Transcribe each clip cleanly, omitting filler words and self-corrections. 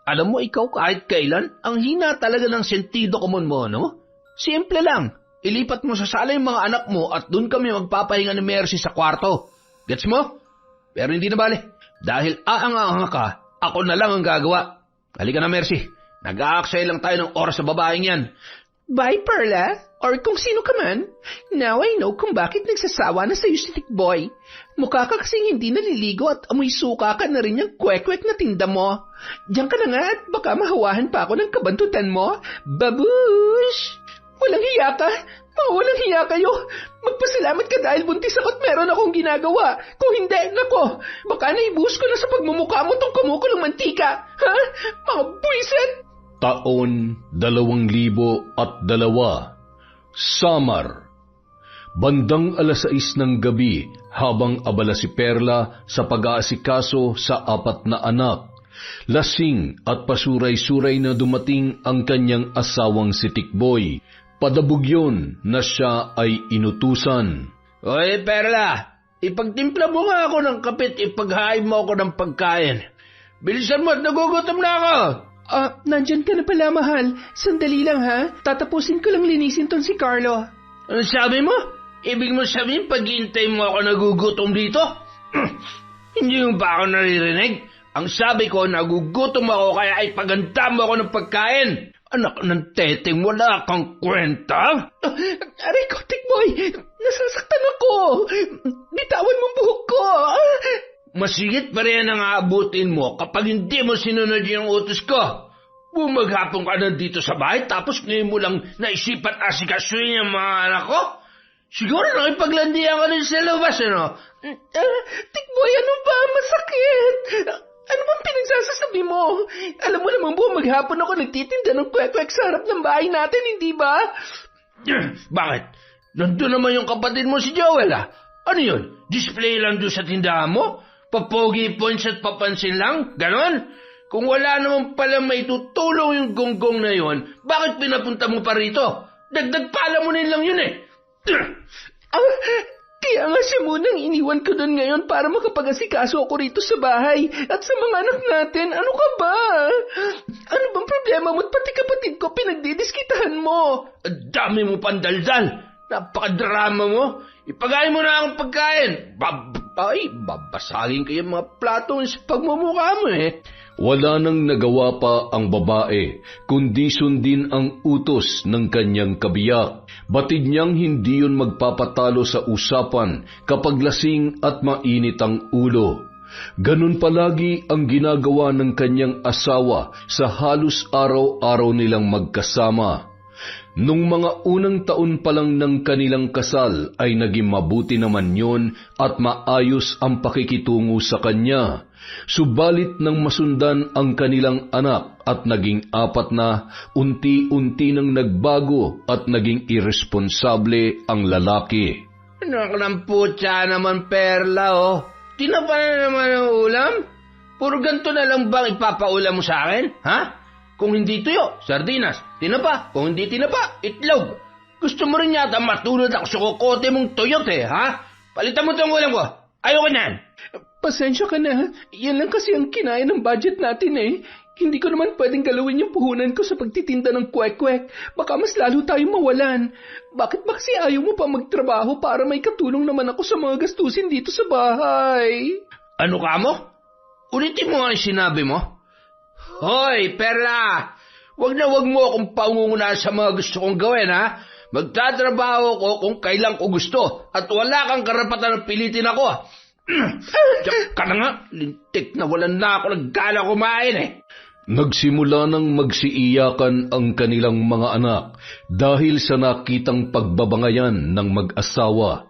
Alam mo, ikaw kahit kailan, ang hina talaga ng sentido komon mo, no? Simple lang. Ilipat mo sa sala yung mga anak mo at dun kami magpapahinga ni Mercy sa kwarto. Gets mo? Pero hindi na bale. Dahil aanga-anga ka, ako na lang ang gagawa. Halika na, Mercy. Nag-aaksaya lang tayo ng oras sa babaeng yan. Bye, Perla. Or kung sino ka man. Now I know kung bakit nagsasawa na sa'yo si Tikboy. Mukha ka kasing hindi naliligo at amoy suka ka na rin yung kwek-kwek na tinda mo. Diyan ka na nga at baka mahawahan pa ako ng kabantutan mo. Babush! Walang hiya ka. Mga walang hiya kayo. Magpasalamat ka dahil buntis ako at meron akong ginagawa. Kung hindi, nako, baka naibuhos ko na sa pagmumukha mo tong kumukulong mantika. Ha? Mga buwisit! Taon 2002, Samar. Bandang 6:00 ng gabi habang abala si Perla sa pag-aasikaso sa 4 na anak. Lasing at pasuray-suray na dumating ang kanyang asawang si Tikboy. Padabog yun na siya ay inutusan. Oy, Perla, ipagtimpla mo nga ako ng kapit, ipaghain mo ako ng pagkain. Bilisan mo at nagugutom na ako. Nandyan ka na pala, mahal. Sandali lang, ha? Tatapusin ko lang linisin ton si Carlo. Ano sabi mo? Ibig mo sabihin, pag-iintay mo ako nagugutom dito? Hindi mo ba ako naririnig? Ang sabi ko, nagugutom ako kaya ipaganda mo ako ng pagkain. Anak ng teteng, wala kang kwenta? Aray ko, Tikboy, nasasaktan ako. Bitawan mo buhok ko. Masigit pa rin ang aabutin mo kapag hindi mo sinunod yung utos ko. Bumaghapon ka na dito sa bahay tapos ngayon mo lang naisipan asikasuhin yung mga anak ko? Siguro nakipaglandian ka rin sa labas, ano? Tikboy, ano ba? Masakit. Ano bang pinagsasasabi mo? Alam mo naman po, maghapon ako nagtitinda ng kwek-kwek sa harap ng bahay natin, hindi ba? Bakit? Nandun naman yung kapatid mo si Joel, ah. Ano yun? Display lang doon sa tindahan mo? Papogi points at papansin lang? Ganon? Kung wala naman pala may tutulong yung gonggong na yun, bakit pinapunta mo pa rito? Dagdag pala mo lang yun eh. Kaya nga siya munang iniwan ko doon ngayon para makapag-asikaso ako rito sa bahay at sa mga anak natin. Ano ka ba? Ano bang problema mo at pati kapatid ko pinagdidiskitahan mo? Ang dami mo pandaldal. Napakadrama mo. Ipagain mo na akong pagkain. Babasagin kayo mga plato sa pagmumukha mo eh. Wala nang nagawa pa ang babae, kundi sundin ang utos ng kanyang kabiyak. Batid niyang hindi yun magpapatalo sa usapan kapag lasing at mainit ang ulo. Ganun palagi ang ginagawa ng kanyang asawa sa halos araw-araw nilang magkasama. Nung mga unang taon pa lang ng kanilang kasal ay naging mabuti naman yon at maayos ang pakikitungo sa kanya. Subalit nang masundan ang kanilang anak at naging 4 na, unti-unti nang nagbago at naging irresponsable ang lalaki. Anak ng putya naman, Perla, oh. Tinapa na naman ang ulam? Puro ganito na lang bang ipapaulam mo sa akin, ha? Kung hindi tuyo, sardinas. Tinapa. Kung hindi tinapa, itlog. Gusto mo rin yata matulad ako sa kokote mong tuyot eh, ha? Palitan mo itong ulam ko. Ayoko niyan. Pasensya ka na. Yan lang kasi ang kinaya ng budget natin eh. Hindi ko naman pwedeng galawin yung puhunan ko sa pagtitinda ng kwek-kwek. Baka mas lalo tayong mawalan. Bakit ba kasi ayaw mo pa magtrabaho para may katulong naman ako sa mga gastusin dito sa bahay? Ano ka mo? Ulitin mo nga yung sinabi mo. Hoy, Perla! Wag mo akong paungunahan sa mga gusto kong gawin, ha? Magtatrabaho ko kung kailan ko gusto at wala kang karapatan na pilitin ako. Diyak ka na nga, lintik na walang na ako naggala kumain eh. Nagsimula nang magsiiyakan ang kanilang mga anak dahil sa nakitang pagbabangayan ng mag-asawa.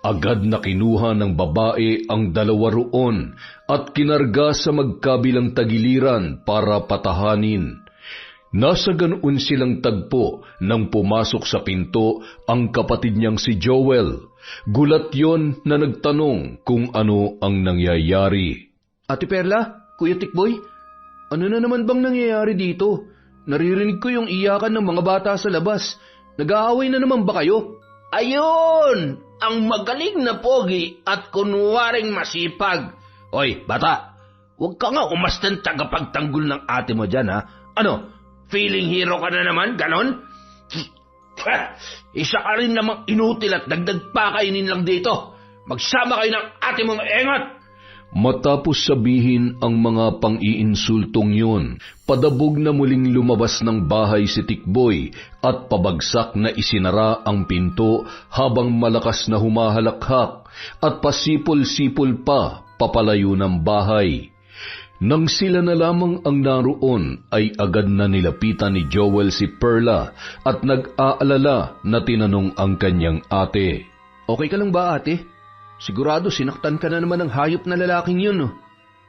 Agad na kinuha ng babae ang 2 roon at kinarga sa magkabilang tagiliran para patahanin. Nasa ganoon silang tagpo nang pumasok sa pinto ang kapatid niyang si Joel. Gulat yon na nagtanong kung ano ang nangyayari. Ate Perla, Kuya Tikboy, ano na naman bang nangyayari dito? Naririnig ko yung iyakan ng mga bata sa labas. Nag-aaway na naman ba kayo? Ayun! Ang magaling na pogi at kunwaring masipag. Oy, bata, Huwag ka nga umastan tagapagtanggol ng ate mo dyan, ha? Ano, feeling hero ka na naman, ganon? Isa ka rin namang inutil at dagdag pa kainin lang dito. Magsama kayo ng ate mong engot! Matapos sabihin ang mga pang-iinsultong yun, padabog na muling lumabas ng bahay si Tikboy at pabagsak na isinara ang pinto habang malakas na humahalakhak at pasipol-sipol pa papalayo ng bahay. Nang sila na lamang ang naroon ay agad na nilapitan ni Joel si Perla at nag-aalala na tinanong ang kanyang ate. Okay ka lang ba, ate? Sigurado sinaktan ka na naman ng hayop na lalaking yun, no?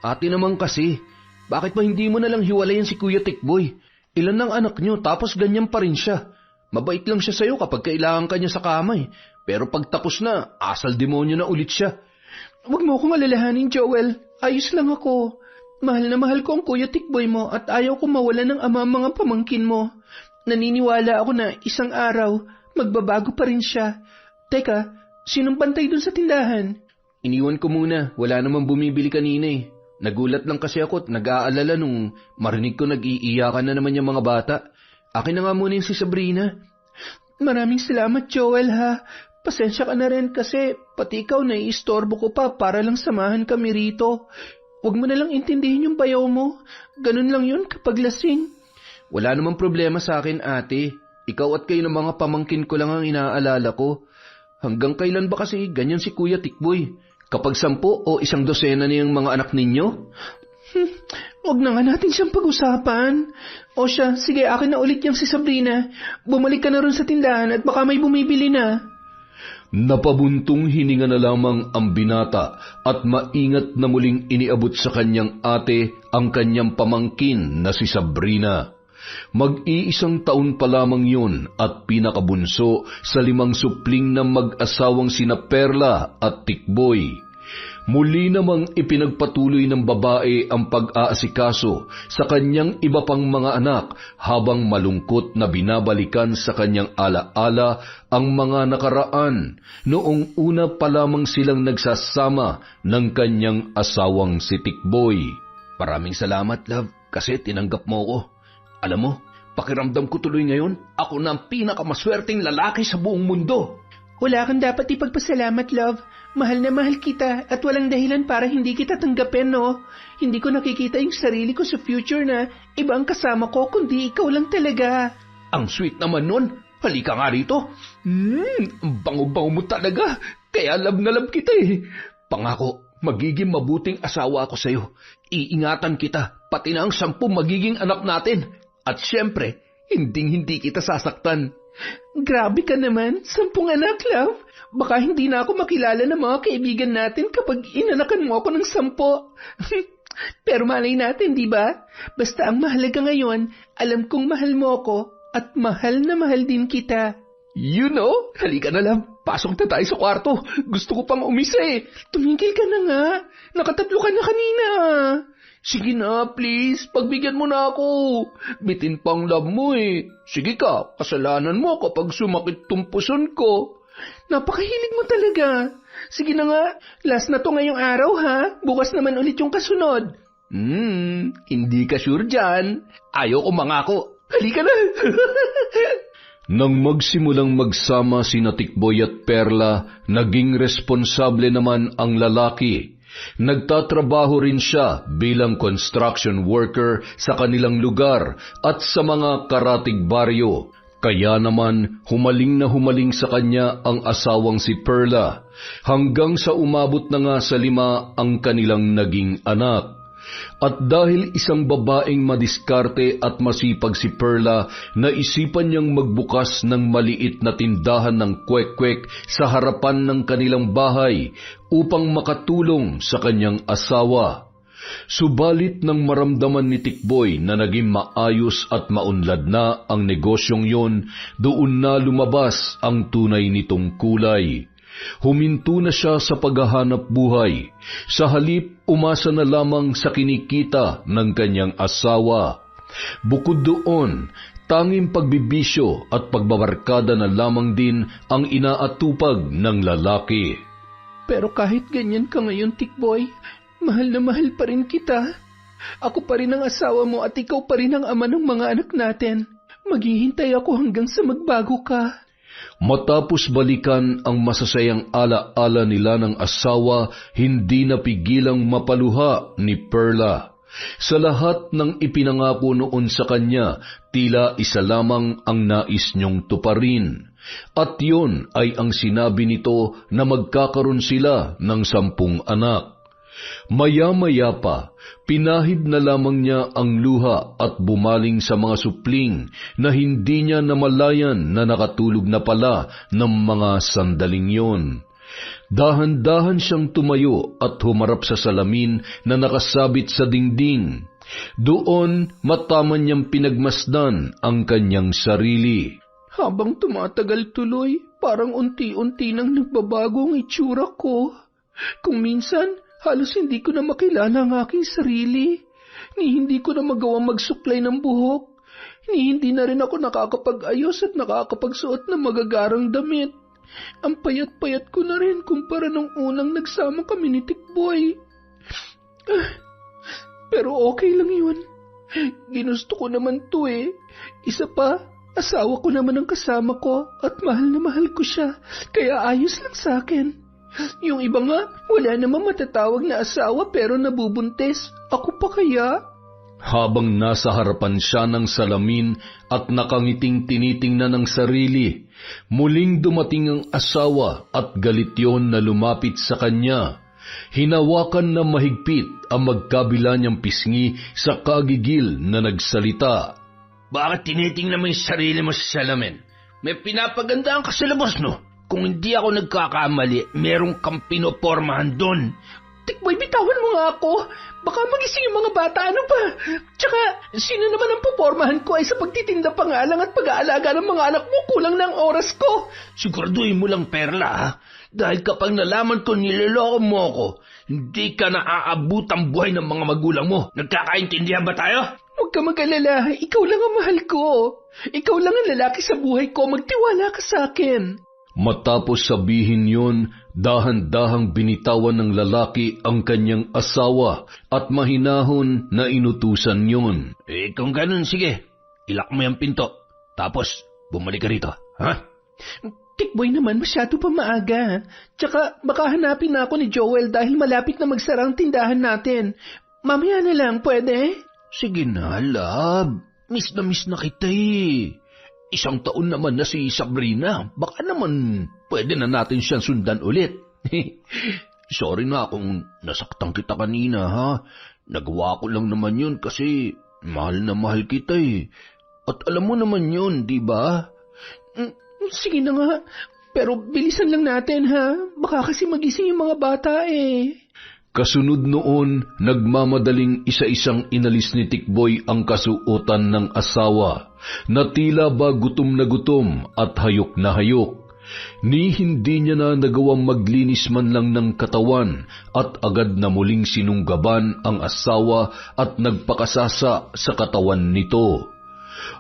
Ate naman kasi, bakit ba hindi mo nalang hiwalayan si Kuya Tikboy? Ilan ng anak nyo tapos ganyan pa rin siya. Mabait lang siya sa'yo kapag kailangan ka niya sa kamay. Pero pag tapos na, asal demonyo na ulit siya. Huwag mo akong alalahanin, Joel. Ayos lang ako. Mahal na mahal ko ang Kuya Tikboy mo at ayaw ko mawala ng ama mga pamangkin mo. Naniniwala ako na isang araw, magbabago pa rin siya. Teka, sinong bantay dun sa tindahan? Iniwan ko muna. Wala namang bumibili kanina eh. Nagulat lang kasi ako at nag-aalala nung marinig ko nag-iiyakan na naman yung mga bata. Akin na nga muna yung si Sabrina. Maraming salamat, Joel, ha. Pasensya ka na rin kasi pati ikaw naiistorbo ko pa para lang samahan kami rito. Huwag mo na lang intindihin yung bayaw mo. Ganun lang yun kapag lasing. Wala namang problema sa akin, ate. Ikaw at kayo ng mga pamangkin ko lang ang inaalala ko. Hanggang kailan ba kasi ganyan si Kuya Tikboy? Kapag 10 o 1 dosena na yung mga anak ninyo? Huwag na nga natin siyang pag-usapan. O siya, sige, akin na ulit yung si Sabrina. Bumalik ka na rin sa tindahan at baka may bumibili na. Napabuntong hininga na lamang ang binata at maingat na muling iniabot sa kanyang ate ang kanyang pamangkin na si Sabrina. Mag-iisang taon pa lamang yun at pinakabunso sa 5 supling na mag-asawang sina Perla at Tikboy. Muli namang ipinagpatuloy ng babae ang pag-aasikaso sa kanyang iba pang mga anak habang malungkot na binabalikan sa kanyang alaala ang mga nakaraan noong una pa lamang silang nagsasama ng kanyang asawang si Tikboy. Maraming salamat, love, kasi tinanggap mo ko. Alam mo, pakiramdam ko tuloy ngayon, ako na ang pinakamaswerteng lalaki sa buong mundo. Wala kang dapat ipagpasalamat, love. Mahal na mahal kita at walang dahilan para hindi kita tanggapin, no? Hindi ko nakikita yung sarili ko sa future na iba ang kasama ko kundi ikaw lang talaga. Ang sweet naman nun. Halika nga rito. Ang bango-bango mo talaga. Kaya love na love kita eh. Pangako, magiging mabuting asawa ako sa'yo. Iingatan kita, pati na ang 10 magiging anak natin. At syempre, hindi kita sasaktan. Grabe ka naman, 10 anak, love. Baka hindi na ako makilala ng mga kaibigan natin kapag inanakan mo ako ng 10. Pero malay natin, di ba? Basta ang mahalaga ngayon, alam kong mahal mo ako at mahal na mahal din kita. You know, halika na lang. Pasok na tayo sa kwarto. Gusto ko pang umisa eh. Tumigil ka na nga. Nakatatlo ka na kanina. Sige na, please. Pagbigyan mo na ako. Bitin pang love mo eh. Sige ka, kasalanan mo kapag sumakit tong puson ko. Napakahilig mo talaga. Sige na nga, last na to ngayong araw ha. Bukas naman ulit yung kasunod. Hindi ka sure dyan. Ayaw ko mangako. Halika na. Nang magsimulang magsama sina Tikboy at Perla, naging responsable naman ang lalaki. Nagtatrabaho rin siya bilang construction worker sa kanilang lugar at sa mga karatig baryo. Kaya naman humaling sa kanya ang asawang si Perla, hanggang sa umabot na nga sa 5 ang kanilang naging anak. At dahil isang babaeng madiskarte at masipag si Perla, naisipan niyang magbukas ng maliit na tindahan ng kwek-kwek sa harapan ng kanilang bahay upang makatulong sa kanyang asawa. Subalit nang maramdaman ni Tikboy na naging maayos at maunlad na ang negosyong yon, doon na lumabas ang tunay nitong kulay. Huminto na siya sa paghahanap buhay. Sa halip, umasa na lamang sa kinikita ng kanyang asawa. Bukod doon, tanging pagbibisyo at pagbabarkada na lamang din ang inaatupag ng lalaki. Pero kahit ganyan ka ngayon, Tikboy, mahal na mahal pa rin kita. Ako pa rin ang asawa mo at ikaw pa rin ang ama ng mga anak natin. Maghihintay ako hanggang sa magbago ka. Matapos balikan ang masasayang ala-ala nila ng asawa, hindi napigilang mapaluha ni Perla. Sa lahat ng ipinangako noon sa kanya, tila isa lamang ang nais niyong tuparin. At yun ay ang sinabi nito na magkakaroon sila ng 10 anak. Maya-maya pa, pinahid na lamang niya ang luha at bumaling sa mga supling na hindi niya namalayan na nakatulog na pala ng mga sandaling yon. Dahan-dahan siyang tumayo at humarap sa salamin na nakasabit sa dingding. Doon mataman niyang pinagmasdan ang kanyang sarili. Habang tumatagal tuloy, parang unti-unti nang nagbabago ang itsura ko. Kung minsan, halos hindi ko na makilala ang aking sarili. Ni hindi ko na magawang magsuklay ng buhok. Ni hindi na rin ako nakakapag-ayos at nakakapagsuot ng magagarang damit. Ang payat-payat ko na rin kumpara nung unang nagsama kami ni Tikboy. Pero okay lang yun. Ginusto ko naman to eh. Isa pa, asawa ko naman ang kasama ko at mahal na mahal ko siya. Kaya ayos lang sa akin. Yung iba nga, wala namang matatawag na asawa pero nabubuntis. Ako pa kaya? Habang nasa harapan siya ng salamin at nakangiting tinitingnan ng sarili, muling dumating ang asawa at galit yon na lumapit sa kanya. Hinawakan na mahigpit ang magkabila niyang pisngi sa kagigil na nagsalita. Bakit tinitingnan mo yung sarili mo sa salamin? May pinapagandaan ka sa labas, no? Kung hindi ako nagkakamali, merong kang pinopormahan doon. Tikboy, bitawan mo nga ako. Baka magising yung mga bata, ano ba? Tsaka, sino naman ang pupormahan ko ay sa pagtitinda pa nga lang at pag-aalaga ng mga anak mo, kulang ng oras ko. Siguraduhin mo lang, Perla, ha? Dahil kapag nalaman ko niloloko mo ako, hindi ka na aabot ang buhay ng mga magulang mo. Nagkakaintindihan ba tayo? Huwag ka mag-alala, ikaw lang ang mahal ko. Ikaw lang ang lalaki sa buhay ko, magtiwala ka sa akin. Matapos sabihin yon, dahan-dahang binitawan ng lalaki ang kanyang asawa at mahinahon na inutusan yon. Kung ganun, sige, ilak mo yung pinto. Tapos, bumalik ka rito, ha? Tikboy naman, masyado pa maaga. Tsaka, baka hanapin na ako ni Joel dahil malapit na magsara ang tindahan natin. Mamaya na lang, pwede? Sige na, love. Miss na kita eh. 1 taon naman na si Sabrina. Baka naman pwede na natin siyang sundan ulit. Sorry na kung nasaktan kita kanina, ha? Nagawa ko lang naman yun kasi mahal na mahal kita eh. At alam mo naman yun, di ba? Sige na nga. Pero bilisan lang natin, ha? Baka kasi magising yung mga bata eh. Kasunod noon, nagmamadaling isa-isang inalis ni Tikboy ang kasuotan ng asawa, na tila ba gutom na gutom at hayok na hayok. Ni hindi niya na nagawang maglinis man lang ng katawan at agad na muling sinunggaban ang asawa at nagpakasasa sa katawan nito.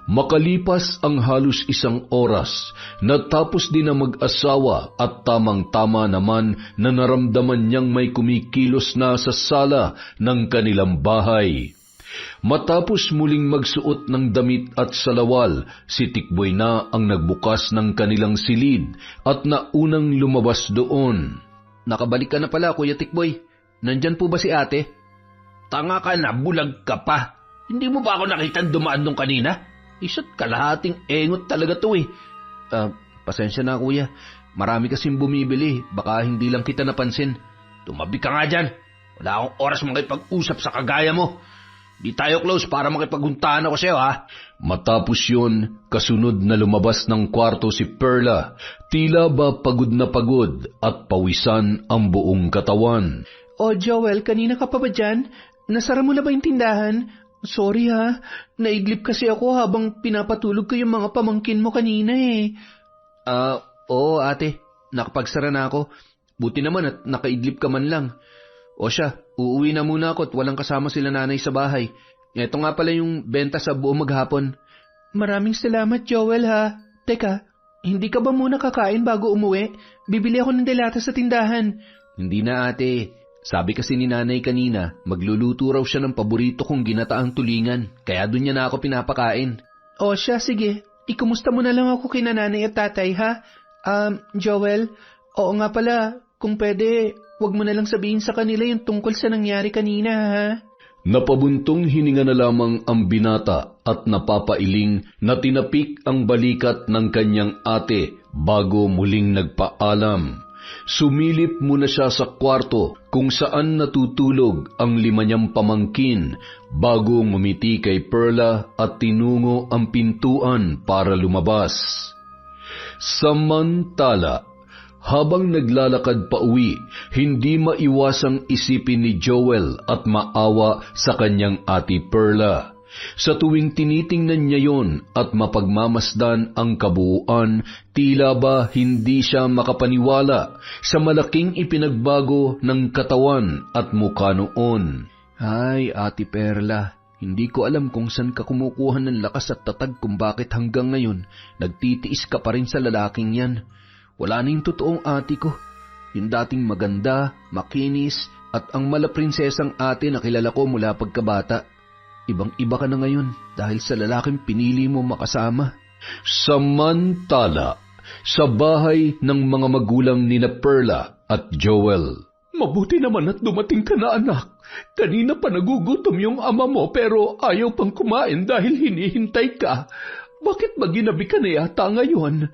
Makalipas ang halos 1 oras, natapos din ang mag-asawa at tamang-tama naman na naramdaman niyang may kumikilos na sa sala ng kanilang bahay. Matapos muling magsuot ng damit at salawal, si Tikboy na ang nagbukas ng kanilang silid at naunang lumabas doon. Nakabalik ka na pala, Kuya Tikboy. Nandyan po ba si ate? Tanga ka na, bulag ka pa. Hindi mo ba ako nakitang dumaan nung kanina? Isa't kalahating engot talaga to eh. Pasensya na, Kuya. Marami kasing bumibili. Baka hindi lang kita napansin. Tumabi ka nga dyan. Wala akong oras makipag-usap sa kagaya mo. Di tayo close para makipaghuntahan ako sa'yo, ha? Matapos yun, kasunod na lumabas ng kwarto si Perla. Tila ba pagod na pagod at pawisan ang buong katawan. Oh, Joel, kanina ka pa ba dyan? Nasara mo na ba yung tindahan? Sorry ha, naidlip kasi ako habang pinapatulog ko yung mga pamangkin mo kanina eh. Oo ate, nakapagsara na ako. Buti naman at nakaidlip ka man lang. O siya, uuwi na muna ako at walang kasama sila nanay sa bahay. Ito nga pala yung benta sa buong maghapon. Maraming salamat Joel ha. Teka, hindi ka ba muna kakain bago umuwi? Bibili ako ng delata sa tindahan. Hindi na ate, Sabi kasi ni nanay kanina, magluluto raw siya ng paborito kong ginataang tulingan, kaya doon niya na ako pinapakain. O siya, sige. Ikumusta mo na lang ako kina nanay at tatay, ha? Joel, oo nga pala, kung pwede, wag mo na lang sabihin sa kanila yung tungkol sa nangyari kanina, ha? Napabuntong hininga na lamang ang binata at napapailing na tinapik ang balikat ng kanyang ate bago muling nagpaalam. Sumilip muna siya sa kwarto kung saan natutulog ang 5 niyang pamangkin bago ngumiti kay Perla at tinungo ang pintuan para lumabas. Samantala, habang naglalakad pa uwi, hindi maiwasang isipin ni Joel at maawa sa kanyang ate Perla. Sa tuwing tinitingnan niya yon at mapagmamasdan ang kabuuan, tila ba hindi siya makapaniwala sa malaking ipinagbago ng katawan at mukha noon. Ay, Ate Perla, hindi ko alam kung saan ka kumukuha ng lakas at tatag kung bakit hanggang ngayon nagtitiis ka pa rin sa lalaking yan. Wala na yung totoong ate ko. Yung dating maganda, makinis, at ang malaprinsesang ate na kilala ko mula pagkabata. Ibang-iba ka na ngayon dahil sa lalaking pinili mo makasama. Samantala, sa bahay ng mga magulang ni na Perla at Joel. Mabuti naman at dumating ka na, anak. Kanina pa nagugutom yung ama mo pero ayaw pang kumain dahil hinihintay ka. Bakit ba ginabi ka na yata ngayon?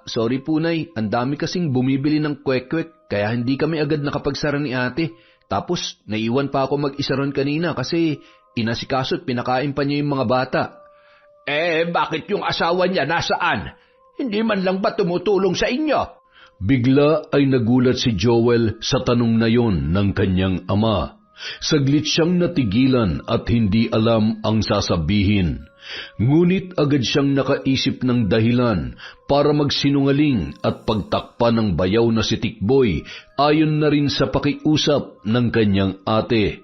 Sorry po, Nay. Ang dami kasing bumibili ng kwek-kwek kaya hindi kami agad nakapagsara ni ate. Tapos, naiwan pa ako mag-isa ron kanina kasi inasikaso at pinakain pa niya yung mga bata. Bakit yung asawa niya nasaan? Hindi man lang ba tumutulong sa inyo? Bigla ay nagulat si Joel sa tanong na yon ng kanyang ama. Saglit siyang natigilan at hindi alam ang sasabihin. Ngunit agad siyang nakaisip ng dahilan para magsinungaling at pagtakpan ng bayaw na si Tikboy ayon na rin sa pakiusap ng kanyang ate.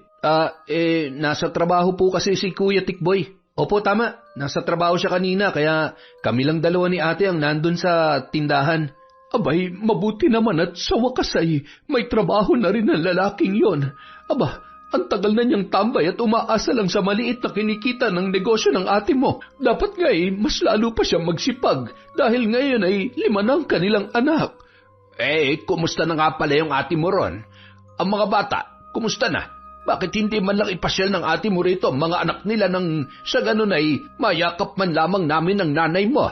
Nasa trabaho po kasi si Kuya Tikboy. Opo, tama. Nasa trabaho siya kanina kaya kami lang dalawa ni ate ang nandun sa tindahan. Abay, mabuti naman at sa wakas ay may trabaho na rin ang lalaking yon. Aba, ang tagal na niyang tambay at umaasa lang sa maliit na kinikita ng negosyo ng ate mo. Dapat nga mas lalo pa siya magsipag dahil ngayon ay 5 na ang kanilang anak. Kumusta na nga pala yung ate mo ron? Ang mga bata, kumusta na? Bakit hindi man lang ipasyal ng ate mo rito ang mga anak nila nang sa ganun ay mayakap man lamang namin ng nanay mo?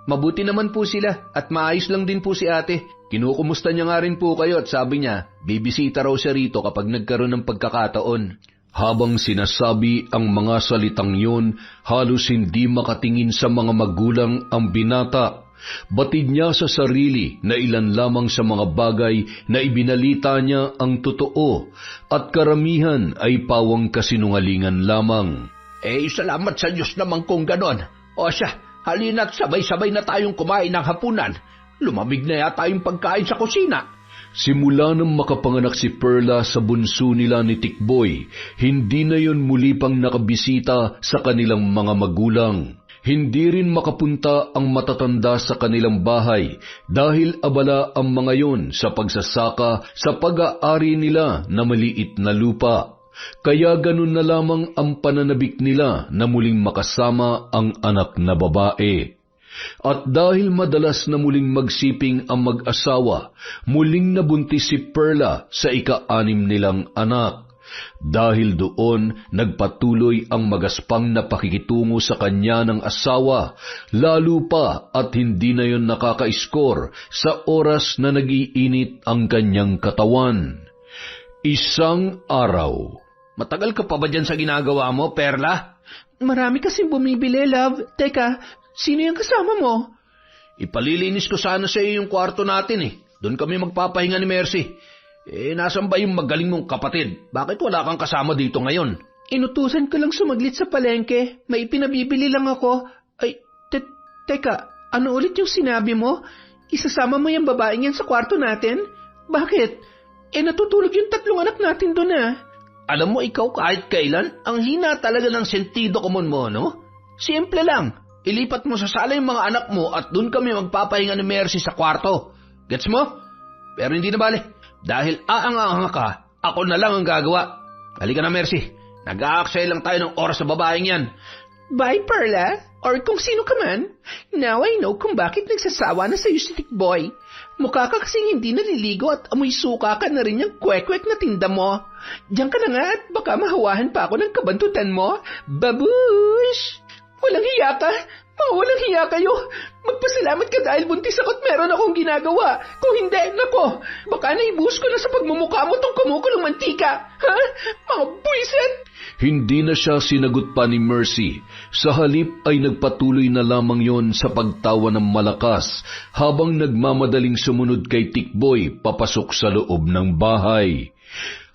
Mabuti naman po sila at maayos lang din po si ate. Kinukumusta niya nga rin po kayo at sabi niya, bibisita raw siya rito kapag nagkaroon ng pagkakataon. Habang sinasabi ang mga salitang yun, halos hindi makatingin sa mga magulang ang binata. Batid niya sa sarili na ilan lamang sa mga bagay na ibinalita niya ang totoo at karamihan ay pawang kasinungalingan lamang. Salamat sa Diyos naman kung ganon. O siya, halina't sabay-sabay na tayong kumain ng hapunan. Lumamig na yata yung pagkain sa kusina. Simula nang makapanganak si Perla sa bunso nila ni Tikboy, hindi na yon muli pang nakabisita sa kanilang mga magulang. Hindi rin makapunta ang matatanda sa kanilang bahay dahil abala ang mga yon sa pagsasaka sa pag-aari nila na maliit na lupa. Kaya ganun na lamang ang pananabik nila na muling makasama ang anak na babae. At dahil madalas na muling magsiping ang mag-asawa, muling nabuntis si Perla sa ika-6 nilang anak. Dahil doon, nagpatuloy ang magaspang na pakikitungo sa kanya ng asawa, lalo pa at hindi na yon nakaka-score sa oras na nag-iinit ang kanyang katawan. Isang araw. Matagal ka pa ba dyan sa ginagawa mo, Perla? Marami kasing bumibili, love. Teka, sino yung kasama mo? Ipalilinis ko sana sa iyo yung kwarto natin Doon kami magpapahinga ni Mercy. Nasan ba yung magaling mong kapatid? Bakit wala kang kasama dito ngayon? Inutusan ko lang sumaglit sa palengke. May pinabibili lang ako. Teka, ano ulit yung sinabi mo? Isasama mo yung babaeng yan sa kwarto natin? Bakit? Natutulog yung 3 anak natin doon Alam mo, ikaw kahit kailan, ang hina talaga ng sentido komon mo, no? Simple lang. Ilipat mo sa sala yung mga anak mo at doon kami magpapahinga ni Mercy sa kwarto. Gets mo? Pero hindi na bale. Dahil aang-aanga ka, ako na lang ang gagawa. Halika na, Mercy. Nag-aaksaya lang tayo ng oras sa babaeng yan. Bye, Perla. Or kung sino ka man. Now I know kung bakit nagsasawa na sa'yo si Tikboy. Mukha ka kasing hindi naliligo at amoy suka ka na rin yung kwek-kwek na tinda mo. Diyan ka na nga at baka mahawahan pa ako ng kabantutan mo. Babush! Walang hiya ka. Mga walang hiya kayo. Magpasalamat ka dahil buntis ako't meron akong ginagawa. Kung hindi, nako, baka naibuhos ko na sa pagmumukha mo tong kumukulong mantika. Ha? Mga buwisit! Hindi na siya sinagot pa ni Mercy. Sa halip ay nagpatuloy na lamang yon sa pagtawa ng malakas habang nagmamadaling sumunod kay Tikboy papasok sa loob ng bahay.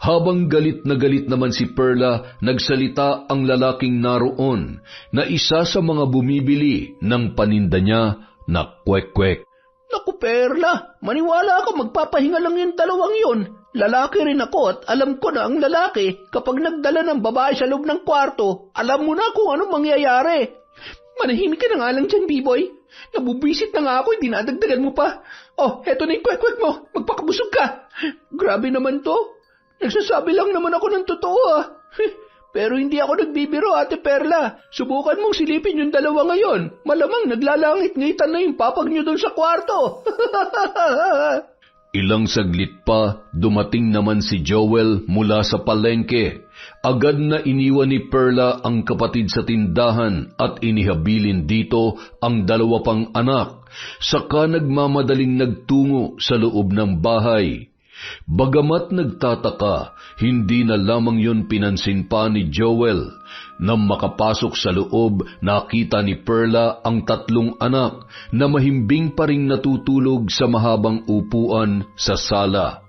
Habang galit na galit naman si Perla, nagsalita ang lalaking naroon na isa sa mga bumibili ng paninda niya na kwek-kwek. Naku, Perla, maniwala ako magpapahinga lang yung dalawang yun. Lalaki rin ako at alam ko na ang lalaki, kapag nagdala ng babae sa loob ng kwarto, alam mo na kung anong mangyayari. Manahimik ka na nga lang dyan, B-boy. Nabubisit na nga ako, dinadagdagan mo pa. Oh, heto na yung kwek-kwek mo, magpakabusog ka. Grabe naman to. Nagsasabi lang naman ako ng totoo Pero hindi ako nagbibiro, Ate Perla. Subukan mong silipin yung dalawa ngayon. Malamang naglalangit-ngitan na yung papag nyo doon sa kwarto. Ilang saglit pa, dumating naman si Joel mula sa palengke. Agad na iniwan ni Perla ang kapatid sa tindahan at inihabilin dito ang dalawa pang anak. Saka nagmamadaling nagtungo sa loob ng bahay. Bagamat nagtataka, hindi na lamang yon pinansin pa ni Joel. Nang makapasok sa loob, nakita ni Perla ang tatlong anak na mahimbing pa ring natutulog sa mahabang upuan sa sala.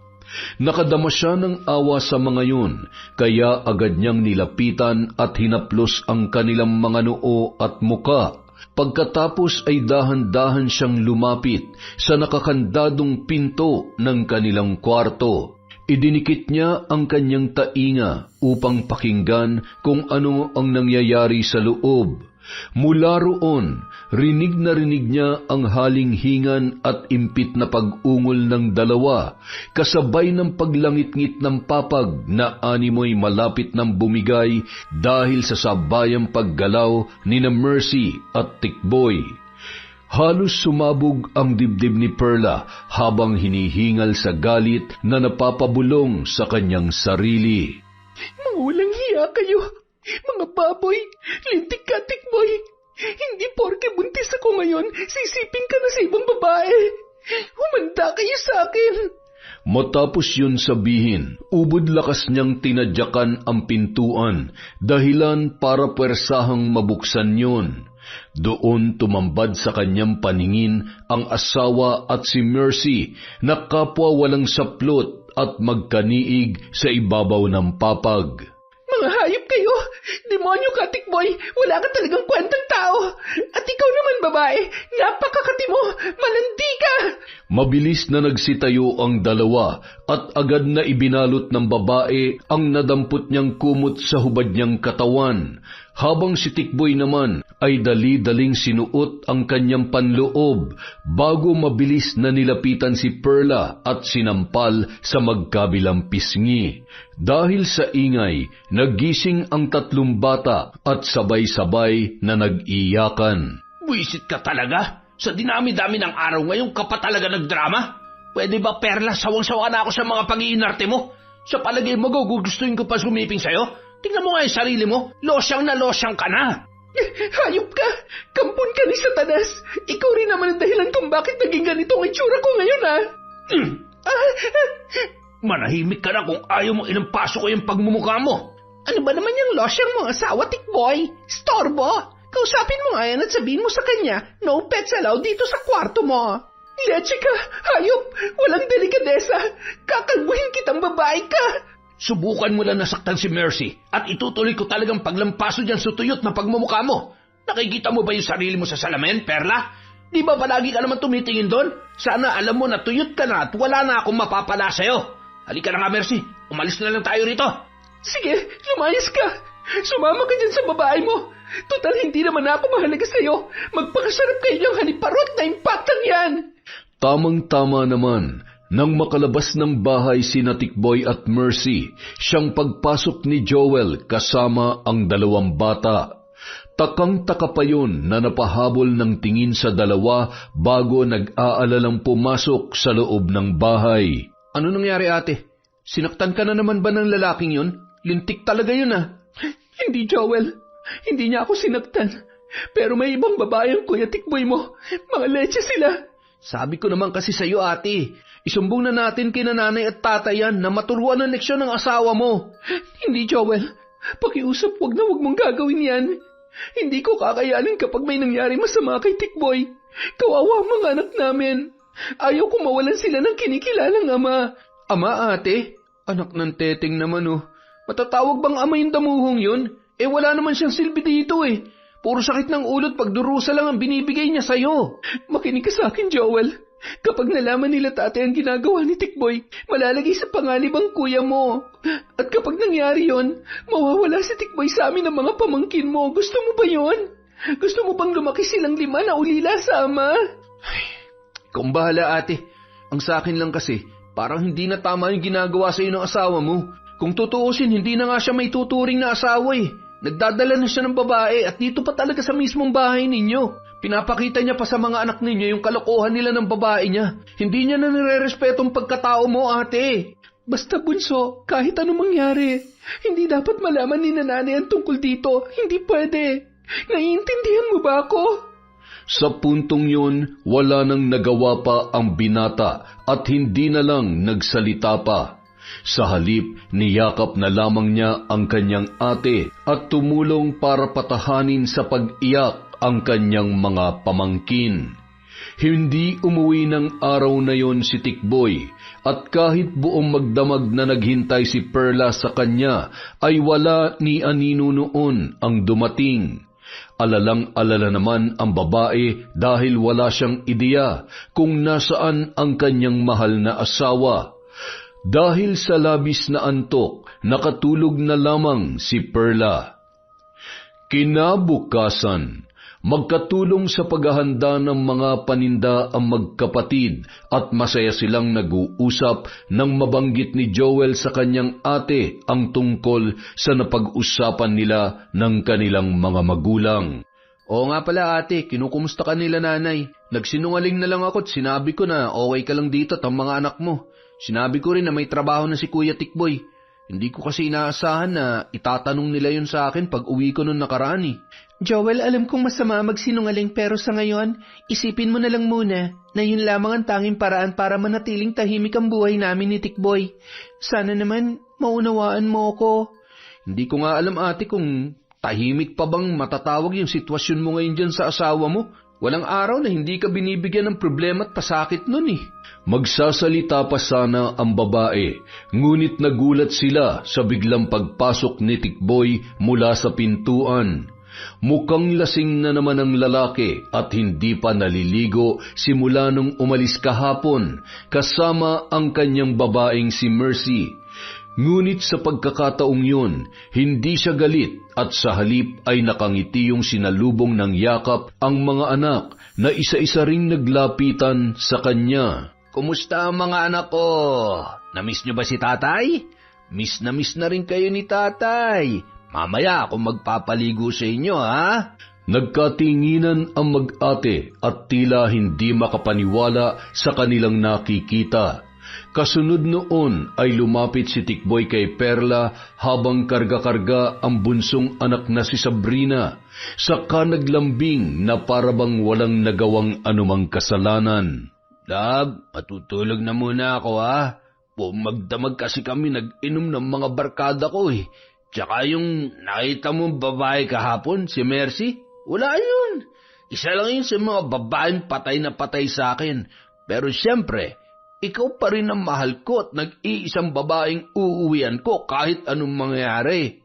Nakadama siya ng awa sa mga yun, kaya agad niyang nilapitan at hinaplos ang kanilang mga noo at muka. Pagkatapos ay dahan-dahan siyang lumapit sa nakakandadong pinto ng kanilang kwarto. Idinikit niya ang kanyang tainga upang pakinggan kung ano ang nangyayari sa loob. Mula roon, rinig na rinig niya ang halinghingan at impit na pag-ungol ng dalawa, kasabay ng paglangit-ngit ng papag na animoy malapit ng bumigay dahil sa sabayang paggalaw ni na Mercy at Tikboy. Halos sumabog ang dibdib ni Perla habang hinihingal sa galit na napapabulong sa kanyang sarili. Mangulang hiya kayo! Mga baboy, lintik ka, Tikboy. Hindi porke buntis ako ngayon, sisipin ka na sa ibang babae. Humanda kayo sa akin. Matapos yun sabihin, ubod lakas niyang tinadyakan ang pintuan, dahilan para pwersahang mabuksan yun. Doon tumambad sa kanyang paningin ang asawa at si Mercy na kapwa walang saplot at magkaniig sa ibabaw ng papag. Mga hayop kayo! Demonyo ka, Tikboy! Wala ka talagang kwentang tao! At ikaw naman, babae! Napakakati mo! Malandi ka! Mabilis na nagsitayo ang dalawa at agad na ibinalot ng babae ang nadampot niyang kumot sa hubad niyang katawan, habang si Tikboy naman ay dali-daling sinuot ang kanyang panloob bago mabilis na nilapitan si Perla at sinampal sa magkabilang pisngi. Dahil sa ingay, nagising ang tatlong bata at sabay-sabay na nag-iyakan. Buisit ka talaga! Sa dinami-dami ng araw ngayon ka pa talaga nagdrama? Pwede ba, Perla, sawang-sawa na ako sa mga pag-iinarte mo? Sa palagay mo, gugustuhin ko pa sumiping sa'yo? Tingnan mo nga yung sarili mo, losyang na losyang ka na. Hayop ka! Kampon ka ni Satanas! Ikaw rin naman ang dahilan kung bakit naging ganito ang itsura ko ngayon, Manahimik ka na kung ayaw mo inampaso ko yung pagmumukha mo. Ano ba naman yung losyang mga asawa, Tikboy? Storbo! Kausapin mo nga yan at sabihin mo sa kanya, no pets allowed dito sa kwarto mo. Leche ka, hayop! Walang delikadesa! Kakalbuhin kitang babae ka! Subukan mo lang nasaktan si Mercy at itutuloy ko talagang paglampaso dyan sa tuyot na pagmumukha mo. Nakikita mo ba yung sarili mo sa salamin, Perla? Di ba palagi ka naman tumitingin doon? Sana alam mo na tuyot ka na at wala na akong mapapala sa'yo. Halika na nga, Mercy. Umalis na lang tayo rito. Sige, lumayas ka. Sumama ka dyan sa babae mo. Total, hindi naman ako mahalaga sa'yo. Magpakasarap kayo niyang haniparot na impactan yan. Tamang-tama naman. Nang makalabas ng bahay sina Tikboy at Mercy, siyang pagpasok ni Joel kasama ang 2 bata. Takang-taka pa yun na napahabol ng tingin sa dalawa bago nag-aalalang pumasok sa loob ng bahay. Ano nangyari, ate? Sinaktan ka na naman ba ng lalaking yun? Lintik talaga yun, ah. Hindi, Joel. Hindi niya ako sinaktan. Pero may ibang babae ang Kuya Tikboy mo. Mga leche sila. Sabi ko naman kasi sa'yo, ate. Isumbong na natin kina nanay at tatay yan na maturuan ng leksyon ng asawa mo. Hindi, Joel. Pakiusap, wag mong gagawin yan. Hindi ko kakayanin kapag may nangyari masama kay Tikboy. Kawawa ang mga anak namin. Ayaw ko mawalan sila ng kinikilalang ama. Ama, ate? Anak ng teteng naman, oh. Matatawag bang ama yung damuhong yun? Wala naman siyang silbi dito, eh. Puro sakit ng ulo't pagdurusa lang ang binibigay niya sa'yo. Makinig ka sa akin, Joel. Kapag nalaman nila tatay ang ginagawa ni Tikboy, malalagay sa panganib ang kuya mo. At kapag nangyari yon, mawawala si Tikboy sa amin ng mga pamangkin mo. Gusto mo ba yon? Gusto mo bang lumaki silang 5 na ulila sa ama? Ay, kung bahala, ate. Ang sa akin lang kasi, parang hindi na tama yung ginagawa sa'yo ng asawa mo. Kung tutuusin, hindi na nga siya may tuturing na asawa, eh. Nagdadala na siya ng babae at dito pa talaga sa mismong bahay ninyo. Pinapakita niya pa sa mga anak ninyo yung kalokohan nila ng babae niya. Hindi niya na nire-respeto ang pagkatao mo, ate. Basta bunso, kahit anong mangyari, hindi dapat malaman ni nanay ang tungkol dito. Hindi pwede. Naiintindihan mo ba ako? Sa puntong yun, wala nang nagawa pa ang binata at hindi na lang nagsalita pa. Sa halip, niyakap na lamang niya ang kanyang ate at tumulong para patahanin sa pag-iyak ang kanyang mga pamangkin. Hindi umuwi ng araw na yon si Tikboy at kahit buong magdamag na naghintay si Perla sa kanya ay wala ni anino noon ang dumating. Alalang-alala naman ang babae dahil wala siyang ideya kung nasaan ang kanyang mahal na asawa. Dahil sa labis na antok, nakatulog na lamang si Perla. Kinabukasan, magkatulong sa paghahanda ng mga paninda ang magkapatid at masaya silang nag-uusap nang mabanggit ni Joel sa kanyang ate ang tungkol sa napag-usapan nila ng kanilang mga magulang. Oo nga pala, ate, kinukumusta ka nila nanay. Nagsinungaling na lang ako at sinabi ko na okay ka lang dito at ang mga anak mo. Sinabi ko rin na may trabaho na si Kuya Tikboy. Hindi ko kasi inaasahan na itatanong nila yun sa akin pag uwi ko nung nakaraan, eh. Joel, alam kong masama magsinungaling pero sa ngayon, isipin mo na lang muna na yun lamang ang tanging paraan para manatiling tahimik ang buhay namin ni Tikboy. Sana naman maunawaan mo ko. Hindi ko nga alam, ate, kung tahimik pa bang matatawag yung sitwasyon mo ngayon dyan sa asawa mo. Walang araw na hindi ka binibigyan ng problema at pasakit nun, eh. Magsasalita pa sana ang babae, ngunit nagulat sila sa biglang pagpasok ni Tikboy mula sa pintuan. Mukhang lasing na naman ang lalaki at hindi pa naliligo simula nung umalis kahapon kasama ang kanyang babaeng si Mercy. Ngunit sa pagkakataong yun, hindi siya galit at sa halip ay nakangiti yung sinalubong ng yakap ang mga anak na isa-isa ring naglapitan sa kanya. Kumusta ang mga anak ko? Namiss nyo ba si tatay? Miss na rin kayo ni tatay. Mamaya ako magpapaligo sa inyo, ha? Nagkatinginan ang mag-ate at tila hindi makapaniwala sa kanilang nakikita. Kasunod noon ay lumapit si Tikboy kay Perla habang karga-karga ang bunsong anak na si Sabrina, saka naglambing na parabang walang nagawang anumang kasalanan. Dab, matutulog na muna ako, ha? Magdamag kasi kami nag-inom ng mga barkada ko, eh. Tsaka yung nakita mong babae kahapon, si Mercy, wala yun. Isa lang yun sa mga babaeng patay na patay sa akin. Pero siyempre, ikaw pa rin ang mahal ko at nag-iisang babaeng uuwian ko kahit anong mangyari.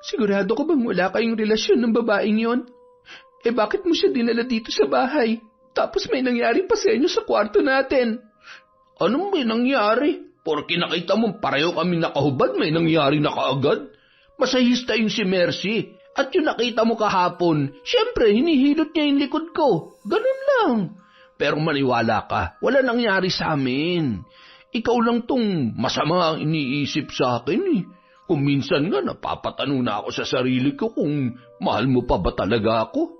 Sigurado ko bang wala kayong relasyon ng babaeng yon? Bakit mo siya dinala dito sa bahay? Tapos may nangyari pa sa inyo sa kwarto natin. Anong may nangyari? Porke nakita mo pareho kami nakahubad, may nangyari na kaagad. Masahista yung si Mercy. At yung nakita mo kahapon, syempre hinihilot niya yung likod ko. Ganun lang. Pero maniwala ka, wala nangyari sa amin. Ikaw lang tong masama ang iniisip sa akin eh. Kung minsan nga napapatanong na ako sa sarili ko kung mahal mo pa ba talaga ako.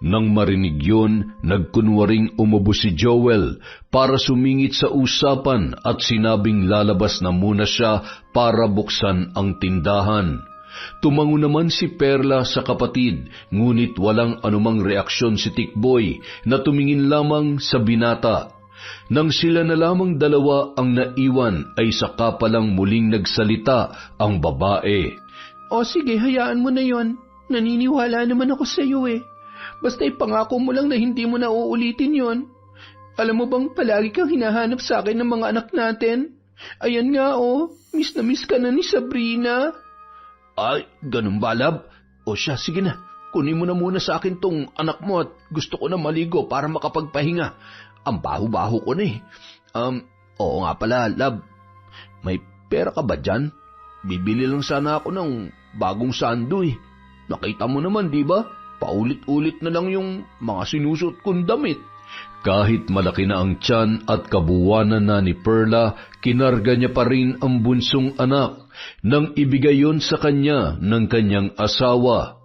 Nang marinig yun, nagkunwaring umubo si Joel para sumingit sa usapan at sinabing lalabas na muna siya para buksan ang tindahan. Tumango naman si Perla sa kapatid, ngunit walang anumang reaksyon si Tikboy na tumingin lamang sa binata. Nang sila na lamang dalawa ang naiwan ay saka palang muling nagsalita ang babae. O sige, hayaan mo na yon. Naniniwala naman ako sa iyo eh. Basta ipangako mo lang na hindi mo na uulitin yon. Alam mo bang palagi kang hinahanap sa akin ng mga anak natin? Ayan nga miss na miss ka na ni Sabrina. Ay, ganun ba, love? O siya, sige na. Kunin mo na muna sa akin tong anak mo at gusto ko na maligo para makapagpahinga. Ang baho-baho ko na eh. Oo nga pala, love. May pera ka ba dyan? Bibili lang sana ako ng bagong sando eh. Nakita mo naman, di ba? Paulit-ulit na lang yung mga sinusot kong damit. Kahit malaki na ang tiyan at kabuwanan na ni Perla, kinarga niya pa rin ang bunsong anak nang ibigay yon sa kanya ng kanyang asawa.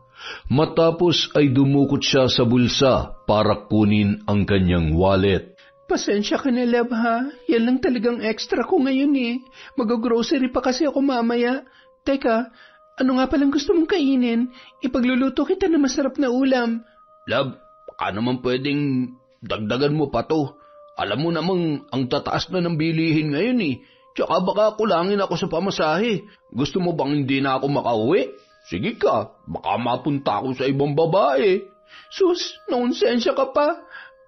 Matapos ay dumukot siya sa bulsa para kunin ang kanyang wallet. Pasensya ka na, love, ha? Yan lang talagang extra ko ngayon eh. Mag-grocery pa kasi ako mamaya. Teka, ano nga palang gusto mong kainin? Ipagluluto kita na masarap na ulam. Love, baka naman pwedeng dagdagan mo pa to. Alam mo namang ang tataas na ng bilihin ngayon eh. Tsaka baka kulangin ako sa pamasahe. Gusto mo bang hindi na ako makauwi? Sige ka, baka mapunta ako sa ibang babae. Sus, nonsensya ka pa.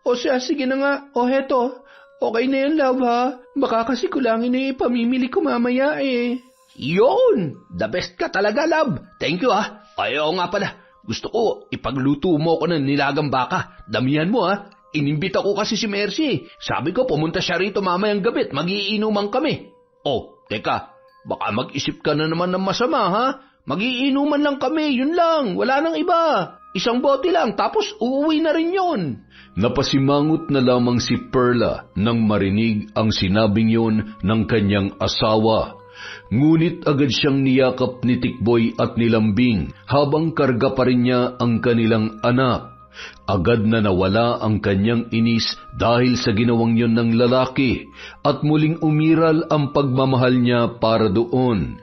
O siya, sige na nga. O heto, okay na yan, love, ha? Baka kasi kulangin na yung ipamimili ko mamaya eh. Yun! The best ka talaga, love. Thank you, ha. Ayaw nga pala. Gusto ko, ipagluto mo ko ng nilagang baka. Damihan mo, ha. Inimbita ko kasi si Mercy. Sabi ko, pumunta siya rito mamayang gabi at magiinuman kami. Oh, teka. Baka mag-isip ka na naman ng masama, ha? Magiinuman lang kami, yun lang. Wala nang iba. Isang bote lang, tapos uuwi na rin yun. Napasimangot na lamang si Perla nang marinig ang sinabing yun ng kanyang asawa. Ngunit agad siyang niyakap ni Tikboy at nilambing habang karga pa rin niya ang kanilang anak. Agad na nawala ang kanyang inis dahil sa ginawang yon ng lalaki at muling umiral ang pagmamahal niya para doon.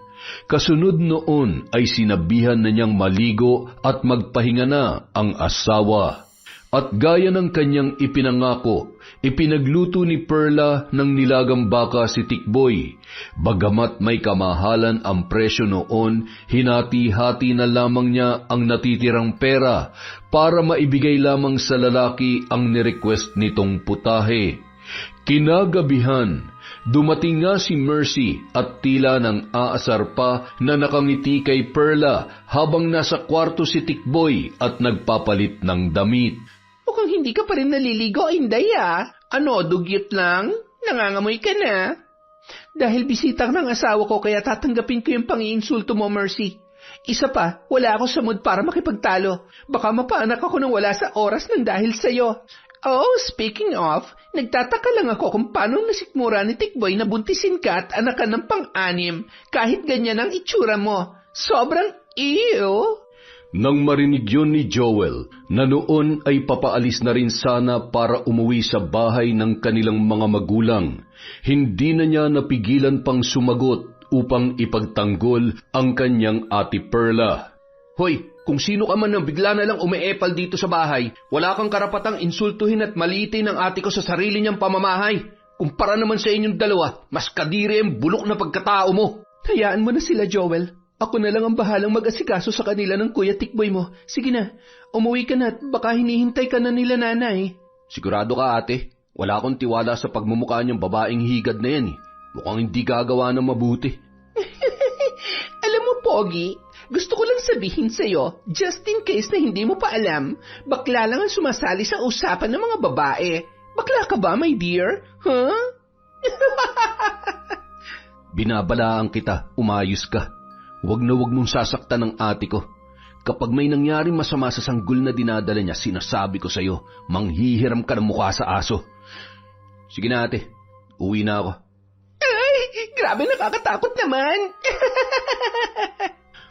Kasunod noon ay sinabihan na niyang maligo at magpahinga na ang asawa. At gaya ng kanyang ipinangako, ipinagluto ni Perla ng nilagang baka si Tikboy. Bagamat may kamahalan ang presyo noon, hinati-hati na lamang niya ang natitirang pera para maibigay lamang sa lalaki ang nirequest nitong putahe. Kinagabihan, dumating nga si Mercy at tila nang aasar pa na nakangiti kay Perla habang nasa kwarto si Tikboy at nagpapalit ng damit. Mukhang hindi ka pa rin naliligo, Inday, ah. Ano, dugyot lang? Nangangamoy ka na. Dahil bisita ng asawa ko kaya tatanggapin ko yung pang-iinsulto mo, Mercy. Isa pa, wala ako sa mood para makipagtalo. Baka mapaanak ako nang wala sa oras ng dahil sa'yo. Oh, speaking of, nagtataka lang ako kung paano nasikmura ni Tikboy na buntisin ka at anakan ng pang-anim kahit ganyan ang itsura mo. Sobrang ew. Nang marinig yun ni Joel, na noon ay papaalis na rin sana para umuwi sa bahay ng kanilang mga magulang, hindi na niya napigilan pang sumagot upang ipagtanggol ang kanyang ate Perla. Hoy, kung sino ka man nang bigla na lang umeepal dito sa bahay, wala kang karapatang insultuhin at maliitin ang ate ko sa sarili niyang pamamahay. Kumpara naman sa inyong dalawa, mas kadiri ang bulok na pagkatao mo. Hayaan mo na sila, Joel. Ako na lang ang bahalang mag-asikaso sa kanila ng Kuya Tikboy mo. Sige na, umuwi ka na at baka hinihintay ka na nila nanay. Sigurado ka, ate. Wala akong tiwala sa pagmumukha niyang babaeng higad na yan eh. Mukhang hindi gagawa ng mabuti. Alam mo, Pogi, gusto ko lang sabihin sa'yo, just in case na hindi mo pa alam, bakla lang ang sumasali sa usapan ng mga babae. Bakla ka ba, my dear? Huh? Binabalaan kita, umayos ka. Huwag na huwag mong sasaktan ng ate ko. Kapag may nangyaring masama sa sanggol na dinadala niya, sinasabi ko sa'yo, manghihiram ka ng mukha sa aso. Sige na ate, uwi na ako. Ay, grabe nakakatakot naman.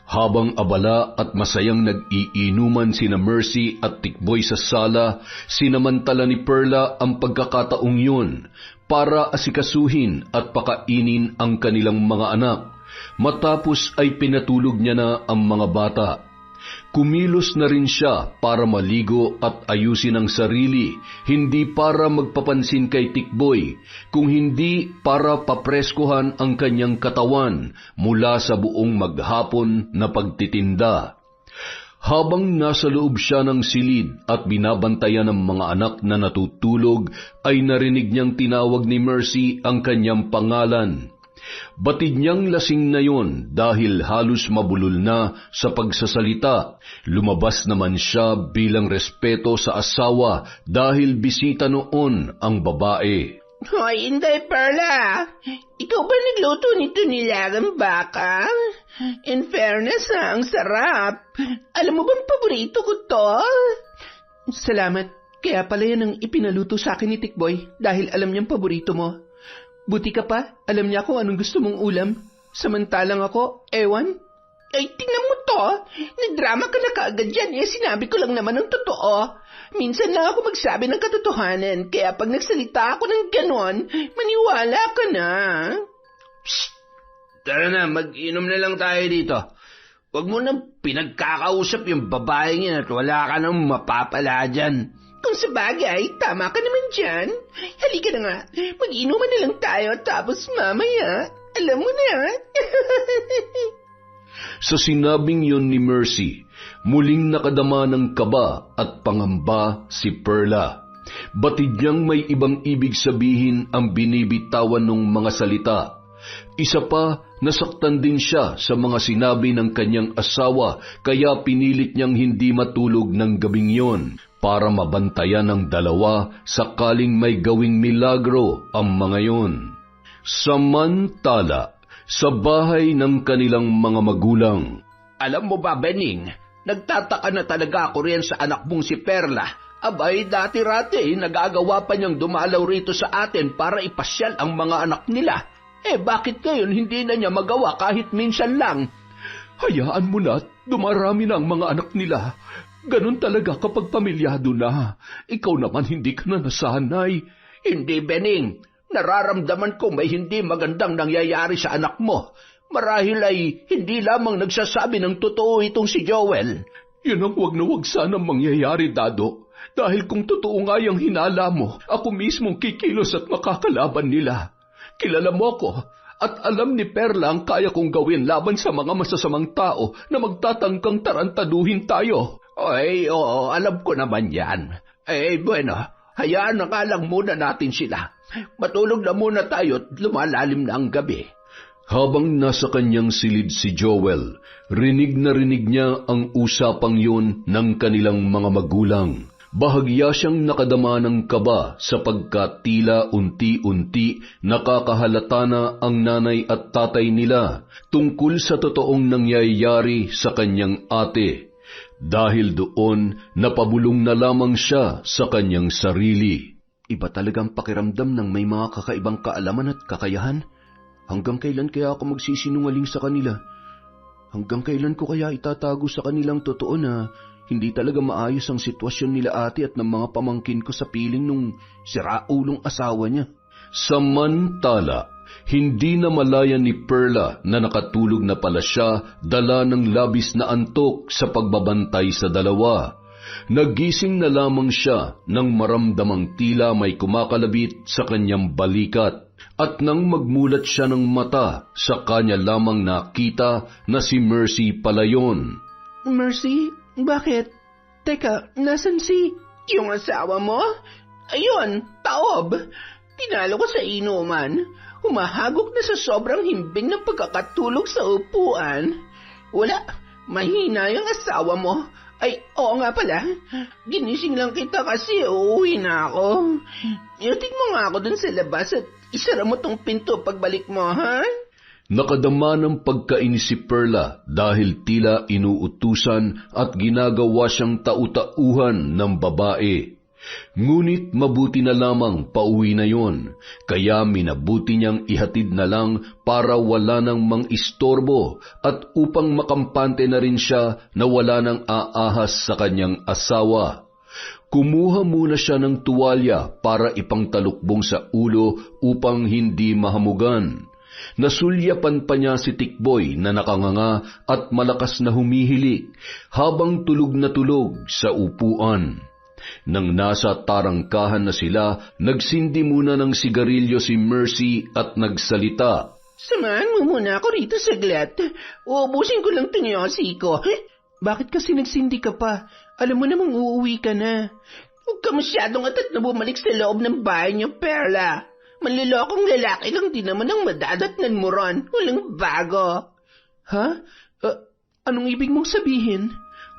Habang abala at masayang nag-iinuman sina Mercy at Tikboy sa sala, sinamantala ni Perla ang pagkakataong yun para asikasuhin at pakainin ang kanilang mga anak. Matapos ay pinatulog niya na ang mga bata. Kumilos na rin siya para maligo at ayusin ang sarili, hindi para magpapansin kay Tikboy, kung hindi para papreskuhan ang kanyang katawan mula sa buong maghapon na pagtitinda. Habang nasa loob siya ng silid at binabantayan ng mga anak na natutulog, ay narinig niyang tinawag ni Mercy ang kanyang pangalan. Batid niyang lasing na yon dahil halos mabulol na sa pagsasalita. Lumabas naman siya bilang respeto sa asawa dahil bisita noon ang babae. Hoy, Inday Perla, ikaw ba nagluto nito nilagang baka? In fairness ang sarap. Alam mo bang paborito ko to? Salamat. Kaya pala yan ang ipinaluto sa akin ni Tikboy dahil alam niyang paborito mo. Buti ka pa, alam niya kung anong gusto mong ulam. Samantalang ako, ewan. Ay, tingnan mo to. Nagdrama ka na kaagad yan. Sinabi ko lang naman ang totoo. Minsan lang ako magsabi ng katotohanan. Kaya pag nagsalita ako ng ganon, maniwala ka na. Psst! Tara na, mag-inom na lang tayo dito. Huwag mo nang pinagkakausap yung babaeng yan at wala ka nang mapapala dyan. Kung sa bagay, tama ka naman dyan. Halika na nga, mag-inuman na lang tayo tapos mamaya, alam mo na. Sa sinabing yon ni Mercy, muling nakadama ng kaba at pangamba si Perla. Batid niyang may ibang ibig sabihin ang binibitawan ng mga salita. Isa pa, nasaktan din siya sa mga sinabi ng kanyang asawa kaya pinilit niyang hindi matulog ng gabing yon para mabantayan ng dalawa sakaling may gawing milagro ang mga yon. Samantala, sa bahay ng kanilang mga magulang. Alam mo ba, Bening, nagtataka na talaga ako riyan sa anak mong si Perla. Abay, dati-rati, nagagawa pa niyang dumalaw rito sa atin para ipasyal ang mga anak nila. Bakit ngayon hindi na niya magawa kahit minsan lang? Hayaan mo na, dumarami na ang mga anak nila. Ganon talaga kapag pamilyado na. Ikaw naman hindi ka na nasanay. Hindi, Bening. Nararamdaman ko may hindi magandang nangyayari sa anak mo. Marahil ay hindi lamang nagsasabi ng totoo itong si Joel. Yun ang wag na wag sanang mangyayari, Dado. Dahil kung totoo nga yung hinala mo, ako mismong kikilos at makakalaban nila. Kilala mo ako at alam ni Perla ang kaya kong gawin laban sa mga masasamang tao na magtatangkang tarantaduhin tayo. Ay, oo, alam ko naman yan. Bueno, hayaan na nga lang muna natin sila. Matulog na muna tayo at lumalalim na ang gabi. Habang nasa kanyang silid si Joel, rinig na rinig niya ang usapang yun ng kanilang mga magulang. Bahagya siyang nakadama ng kaba sapagkat tila unti-unti nakakahalata na ang nanay at tatay nila tungkol sa totoong nangyayari sa kanyang ate. Dahil doon, napabulong na lamang siya sa kanyang sarili. Iba talagang pakiramdam ng may mga kakaibang kaalaman at kakayahan. Hanggang kailan kaya ako magsisinungaling sa kanila? Hanggang kailan ko kaya itatago sa kanilang totoo na hindi talaga maayos ang sitwasyon nila ate at ng mga pamangkin ko sa piling nung siraulong asawa niya? Samantala, hindi na malaya ni Perla na nakatulog na pala siya dala ng labis na antok sa pagbabantay sa dalawa. Nagising na lamang siya nang maramdamang tila may kumakalabit sa kanyang balikat at nang magmulat siya ng mata sa kanya lamang nakita na si Mercy pala yun. Mercy? Bakit? Teka, nasan si... Yung asawa mo? Ayun, taob. Tinalo ko sa inuman. Humahagok na sa sobrang himbing ng pagkakatulog sa upuan. Wala, mahina yung asawa mo. Ay, oo nga pala. Ginising lang kita kasi uuwi na ako. Iutin mo nga ako dun sa labas at isara mo tong pinto pagbalik mo, ha? Nakadama ng pagkainis si Perla dahil tila inuutusan at ginagawa siyang tau-tauhan ng babae. Ngunit mabuti na lamang pauwi na yon, kaya minabuti niyang ihatid na lang para wala nang mang-istorbo at upang makampante na rin siya na wala nang aahas sa kanyang asawa. Kumuha muna siya ng tuwalya para ipangtalukbong sa ulo upang hindi mahamugan. Nasulyapan pa niya si Tikboy na nakanganga at malakas na humihilik habang tulog na tulog sa upuan. Nang nasa tarangkahan na sila, nagsindi muna ng sigarilyo si Mercy at nagsalita. Samahan mo muna ako rito saglit. Uubusin ko lang itong yosi ko. Bakit kasi nagsindi ka pa? Alam mo namang uuwi ka na. Huwag ka masyadong atat na bumalik sa loob ng bahay niyo, Perla. Manlilokong lalaki lang din naman ang madadatnan mo ron. Walang bago. Ha? Anong ibig mong sabihin?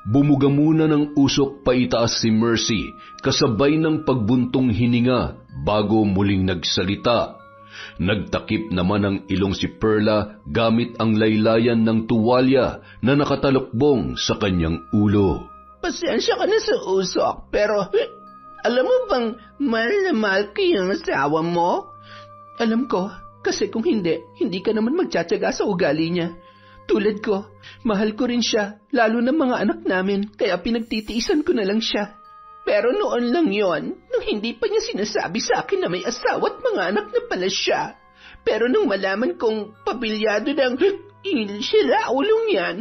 Bumuga muna ng usok paitaas si Mercy, kasabay ng pagbuntong hininga bago muling nagsalita. Nagtakip naman ang ilong si Perla gamit ang laylayan ng tuwalya na nakatalokbong sa kanyang ulo. Pasensya ka na sa usok, pero alam mo bang mahal na mahal ko yung asawa mo? Alam ko, kasi kung hindi ka naman magtsatsaga sa ugali niya. Tulad ko, mahal ko rin siya, lalo ng mga anak namin, kaya pinagtitiisan ko na lang siya. Pero noon lang yon, nung hindi pa niya sinasabi sa akin na may asawa at mga anak na pala siya. Pero nung malaman kong pabilyado ng sila ulong yan,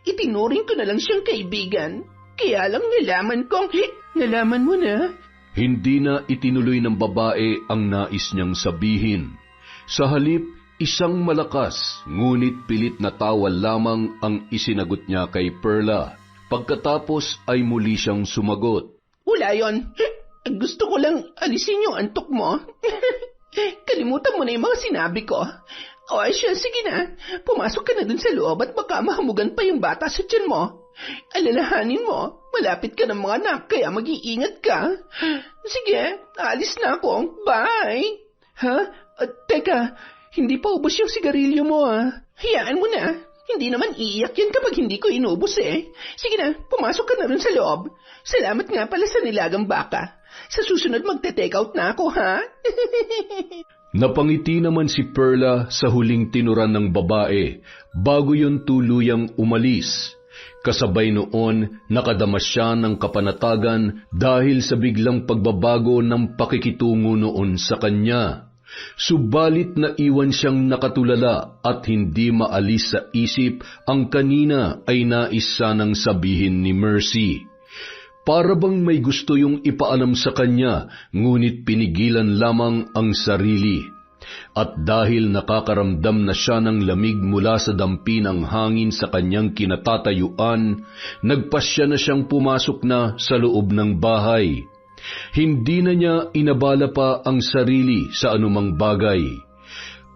itinuring ko na lang siyang kaibigan. Kaya lang nalaman kong... Nalaman mo na? Hindi na itinuloy ng babae ang nais niyang sabihin. Sa halip, isang malakas, ngunit pilit na tawa lamang ang isinagot niya kay Perla. Pagkatapos ay muli siyang sumagot. Wala yon. Gusto ko lang alisin yung antok mo. Kalimutan mo na yung mga sinabi ko. O siya, sige na. Pumasok ka na dun sa loob at baka mahamugan pa yung bata sa tiyan mo. Alalahanin mo, malapit ka ng mga anak kaya mag-iingat ka. Sige, alis na ako. Bye! Ha? Teka, hindi pa ubos yung sigarilyo mo Hayaan mo na. Hindi naman iiyak yan kapag hindi ko inubos eh. Sige na, pumasok ka na rin sa loob. Salamat nga pala sa nilagang baka. Sa susunod magte-take out na ako, ha? Napangiti naman si Perla sa huling tinuran ng babae bago yon tuluyang umalis. Kasabay noon, nakadama siya ng kapanatagan dahil sa biglang pagbabago ng pakikitungo noon sa kanya. Subalit naiwan siyang nakatulala at hindi maalis sa isip ang kanina ay nais sanang sabihin ni Mercy. Para bang may gusto yung ipaalam sa kanya, ngunit pinigilan lamang ang sarili. At dahil nakakaramdam na siya ng lamig mula sa dampi ng hangin sa kanyang kinatatayuan, nagpasya na siyang pumasok na sa loob ng bahay. Hindi na niya inabala pa ang sarili sa anumang bagay.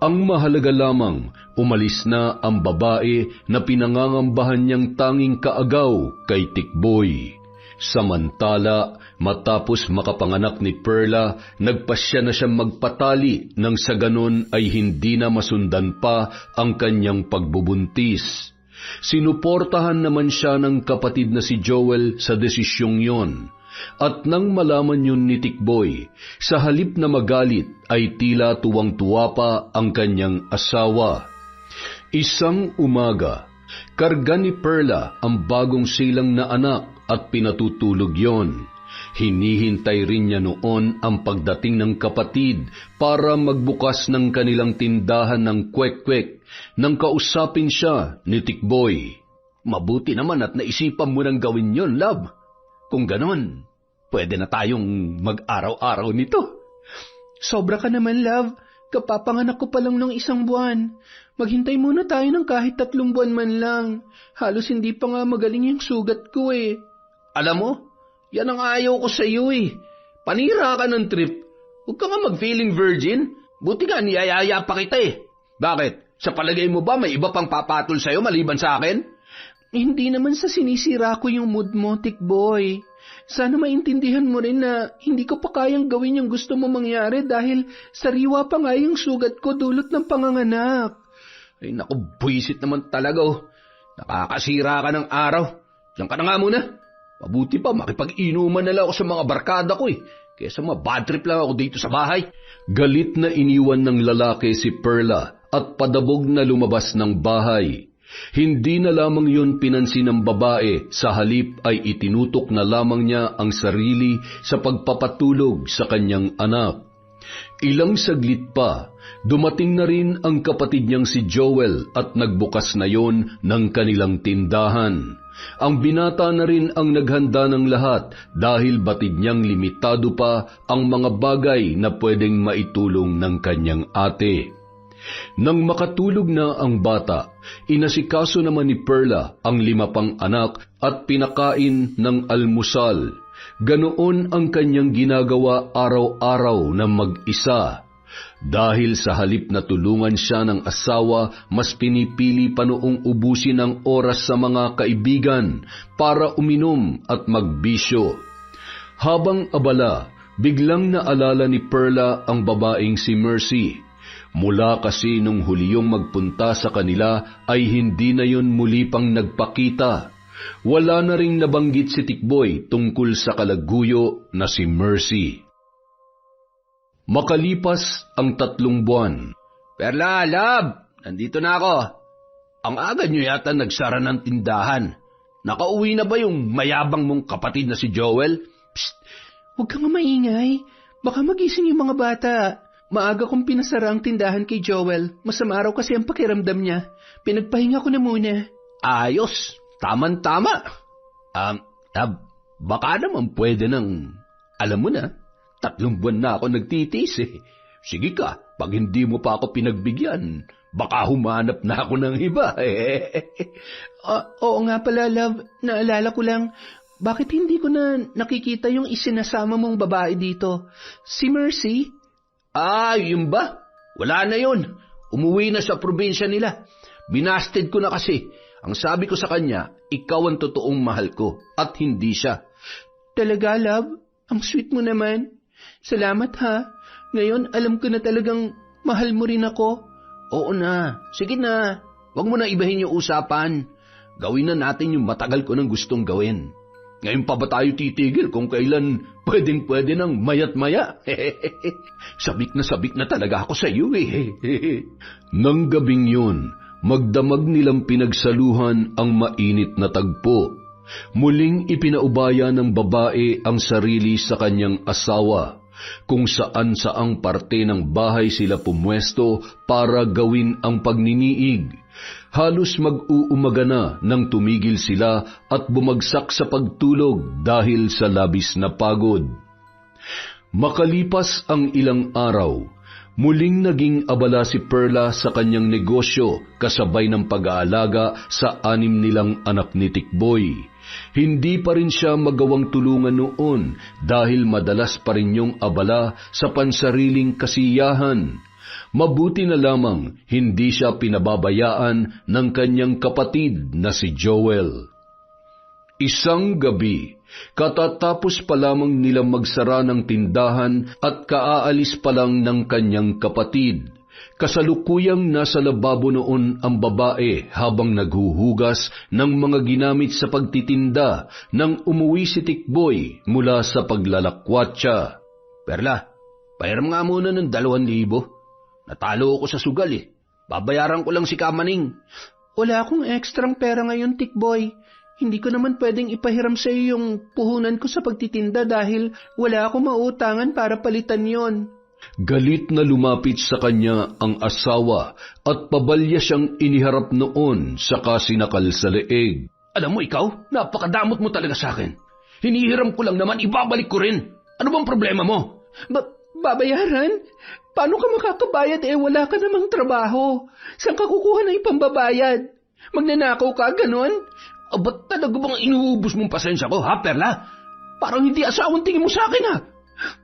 Ang mahalaga lamang, umalis na ang babae na pinangangambahan niyang tanging kaagaw kay Tikboy. Samantala, matapos makapanganak ni Perla, nagpasya na siyang magpatali nang sa ganon ay hindi na masundan pa ang kanyang pagbubuntis. Sinuportahan naman siya ng kapatid na si Joel sa desisyong yon. At nang malaman yun ni Tikboy, sa halip na magalit ay tila tuwang-tuwa pa ang kanyang asawa. Isang umaga, karga ni Perla ang bagong silang na anak at pinatutulog yon. Hinihintay rin niya noon ang pagdating ng kapatid para magbukas ng kanilang tindahan ng kwek-kwek nang kausapin siya ni Tikboy. Mabuti naman at naisipan mo nang gawin yon, love. Kung ganon, pwede na tayong mag-araw-araw nito. Sobra ka naman, love. Kapapanganak ko pa lang ng 1 buwan. Maghintay muna tayo ng kahit 3 buwan man lang. Halos hindi pa nga magaling yung sugat ko eh. Alam mo, yan ang ayaw ko sa iyo eh. Panira ka ng trip. Huwag ka nga mag-feeling virgin. Buti nga niyayaya pa kita eh. Bakit? Sa palagay mo ba may iba pang papatol sa'yo maliban sa akin? Hindi naman sa sinisira ko yung mood mo, Tikboy. Sana maintindihan mo rin na hindi ko pa kayang gawin yung gusto mo mangyari dahil sariwa pa nga yung sugat ko dulot ng panganganak. Ay naku, buwisit naman talaga oh. Nakakasira ka ng araw. Diyan ka na nga muna. Mabuti pa makipag-inuman na lang ako sa mga barkada ko kaysa bad trip lang ako dito sa bahay. Galit na iniwan ng lalaki si Perla at padabog na lumabas ng bahay. Hindi na lamang yun pinansin ng babae, sa halip ay itinutok na lamang niya ang sarili sa pagpapatulog sa kanyang anak. Ilang saglit pa, dumating na rin ang kapatid niyang si Joel at nagbukas na yon ng kanilang tindahan. Ang binata na rin ang naghanda ng lahat dahil batid niyang limitado pa ang mga bagay na pwedeng maitulong ng kanyang ate. Nang makatulog na ang bata, inasikaso naman ni Perla ang 5 pang anak at pinakain ng almusal. Ganoon ang kanyang ginagawa araw-araw na mag-isa. Dahil sa halip na tulungan siya ng asawa, mas pinipili pa noong ubusin ang oras sa mga kaibigan para uminom at magbisyo. Habang abala, biglang naalala ni Perla ang babaeng si Mercy. Mula kasi nung huliyong magpunta sa kanila ay hindi na yon muli pang nagpakita. Wala na ring nabanggit si Tikboy tungkol sa kalaguyo na si Mercy. Makalipas ang 3 buwan. Perla, love, nandito na ako. Ang aga nyo yata nagsara ng tindahan. Nakauwi na ba yung mayabang mong kapatid na si Joel? Psst! Huwag kang maingay. Baka magising yung mga bata. Maaga kong pinasara ang tindahan kay Joel. Masama raw kasi ang pakiramdam niya. Pinagpahinga ko na muna. Ayos, taman-tama. Love, baka naman pwede nang, alam mo na, 3 buwan na ako nagtitis Sige ka, pag hindi mo pa ako pinagbigyan, baka humanap na ako ng iba Oo nga pala, love. Naalala ko lang, bakit hindi ko na nakikita yung isinasama mong babae dito? Si Mercy? Yun ba? Wala na yun. Umuwi na sa probinsya nila. Binasted ko na kasi. Ang sabi ko sa kanya, ikaw ang totoong mahal ko at hindi siya. Talaga, love? Ang sweet mo naman. Salamat ha. Ngayon alam ko na talagang mahal mo rin ako. Oo na. Sige na. Huwag mo na ibahin yung usapan. Gawin na natin yung matagal ko nang gustong gawin. Ngayon pa ba tayo titigil kung kailan pwedeng-pwede ng mayat-maya? Sabik na talaga ako sa iyo Nang gabing yun, magdamag nilang pinagsaluhan ang mainit na tagpo. Muling ipinaubaya ng babae ang sarili sa kanyang asawa, kung saan-saang parte ng bahay sila pumwesto para gawin ang pagniniig. Halos mag-uumaga na nang tumigil sila at bumagsak sa pagtulog dahil sa labis na pagod. Makalipas ang ilang araw, muling naging abala si Perla sa kanyang negosyo kasabay ng pag-aalaga sa 6 nilang anak ni Tikboy. Hindi pa rin siya magawang tulungan noon dahil madalas pa rin yung abala sa pansariling kasiyahan. Mabuti na lamang hindi siya pinababayaan ng kanyang kapatid na si Joel. Isang gabi, katatapos pa lamang nilang magsara ng tindahan at kaaalis pa lang ng kanyang kapatid. Kasalukuyang nasa lababo noon ang babae habang naghuhugas ng mga ginamit sa pagtitinda nang umuwi si Tikboy mula sa paglalakwatsa. Perla, pahiram nga muna ng 2,000. Natalo ako sa sugal Babayaran ko lang si Kamaning. Wala akong ekstrang pera ngayon, Tikboy. Hindi ko naman pwedeng ipahiram sa iyo yung puhunan ko sa pagtitinda dahil wala akong mautangan para palitan yon. Galit na lumapit sa kanya ang asawa at pabalya siyang iniharap noon saka sinakal sa leeg. Alam mo ikaw, napakadamot mo talaga sa akin. Hinihiram ko lang naman, ibabalik ko rin. Ano bang problema mo? Babayaran? Paano ka makakabayad wala ka namang trabaho? Saan ka kukuha ng ipambabayad? Magnanakaw ka, ganon? Ba't talaga bang inuubos mong pasensya ko, ha, Perla? Parang hindi asawang tingin mo sa akin, ha?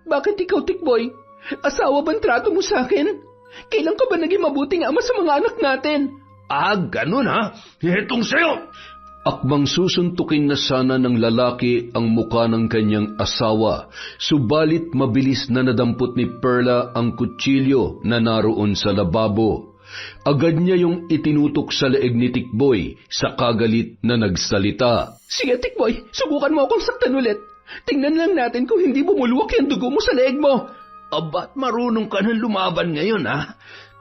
Bakit ikaw, Tikboy? Asawa bang trato mo sa akin? Kailan ka ba naging mabuting ama sa mga anak natin? Ganun ha? Itong sa'yo! Akmang susuntukin na sana ng lalaki ang muka ng kanyang asawa, subalit mabilis na nadampot ni Perla ang kutsilyo na naroon sa lababo. Agad niya yung itinutok sa leeg ni Tikboy sa kagalit na nagsalita. Sige, Tikboy, subukan mo akong saktan ulit. Tingnan lang natin kung hindi bumulwak yung dugo mo sa leeg mo. Aba't marunong ka ng lumaban ngayon, ha?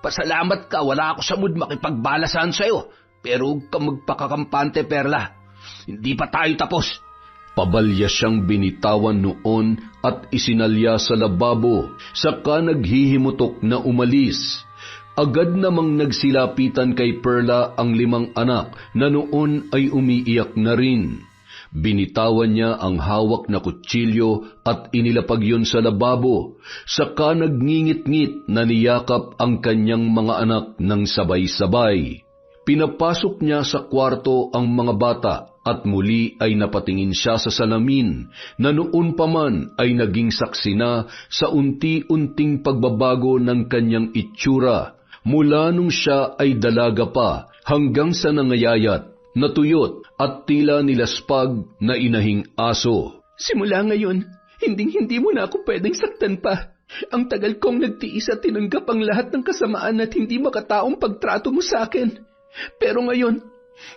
Pasalamat ka, wala ako sa mood makipagbalasan sa'yo. Pero huwag ka magpakakampante, Perla. Hindi pa tayo tapos. Pabalya siyang binitawan noon at isinalya sa lababo, saka naghihimutok na umalis. Agad namang nagsilapitan kay Perla ang 5 anak na noon ay umiiyak na rin. Binitawan niya ang hawak na kutsilyo at inilapag yon sa lababo, saka nagngingit-ngit na niyakap ang kanyang mga anak ng sabay-sabay. Pinapasok niya sa kwarto ang mga bata at muli ay napatingin siya sa salamin na noon pa man ay naging saksi na sa unti-unting pagbabago ng kanyang itsura mula nung siya ay dalaga pa hanggang sa nangayayat, natuyot at tila nilaspag na inahing aso. Simula ngayon, hindi mo na ako pwedeng saktan pa. Ang tagal kong nagtiis at tinanggap ang lahat ng kasamaan at hindi makataong pagtrato mo sa akin. Pero ngayon,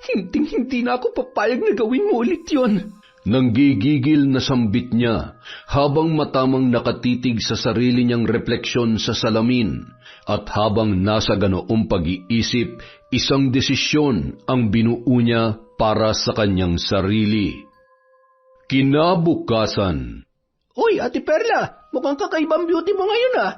hindi na ako papayag na gawin mo ulit yun. Nanggigigil na sambit niya habang matamang nakatitig sa sarili niyang refleksyon sa salamin at habang nasa ganoong pag-iisip, isang desisyon ang binuo niya para sa kanyang sarili. Kinabukasan. Uy, Ate Perla, mukhang kakaibang beauty mo ngayon, ha?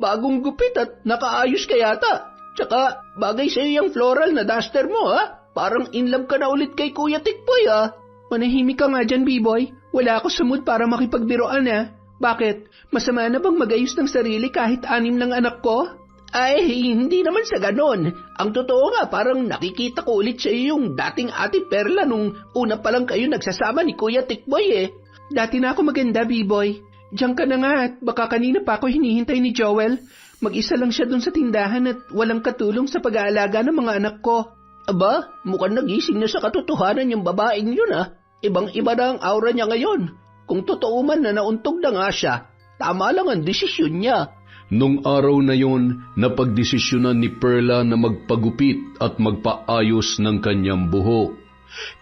Bagong gupit at nakaayos ka yata. Tsaka, bagay sa'yo yung floral na duster mo, ha? Parang in love ka na ulit kay Kuya Tikboy, ha? Manahimik ka nga dyan, B-boy. Wala ako sa mood para makipagbiroan, ha? Bakit? Masama na bang magayos ng sarili kahit 6 ng anak ko? Ay, hindi naman sa ganon. Ang totoo nga, parang nakikita ko ulit sa iyo yung dating Ate Perla nung una pa lang kayo nagsasama ni Kuya Tikboy, eh. Dati na ako maganda, B-boy. Diyan ka na nga at baka kanina pa ako hinihintay ni Joel. Mag-isa lang siya dun sa tindahan at walang katulong sa pag-aalaga ng mga anak ko. Aba, mukhang nagising na sa katotohanan yung babaeng yun, ha? Ibang-iba na ang aura niya ngayon. Kung totoo man na nauntog na nga siya, tama lang ang desisyon niya. Nung araw na yon, napagdesisyonan ni Perla na magpagupit at magpaayos ng kanyang buhok.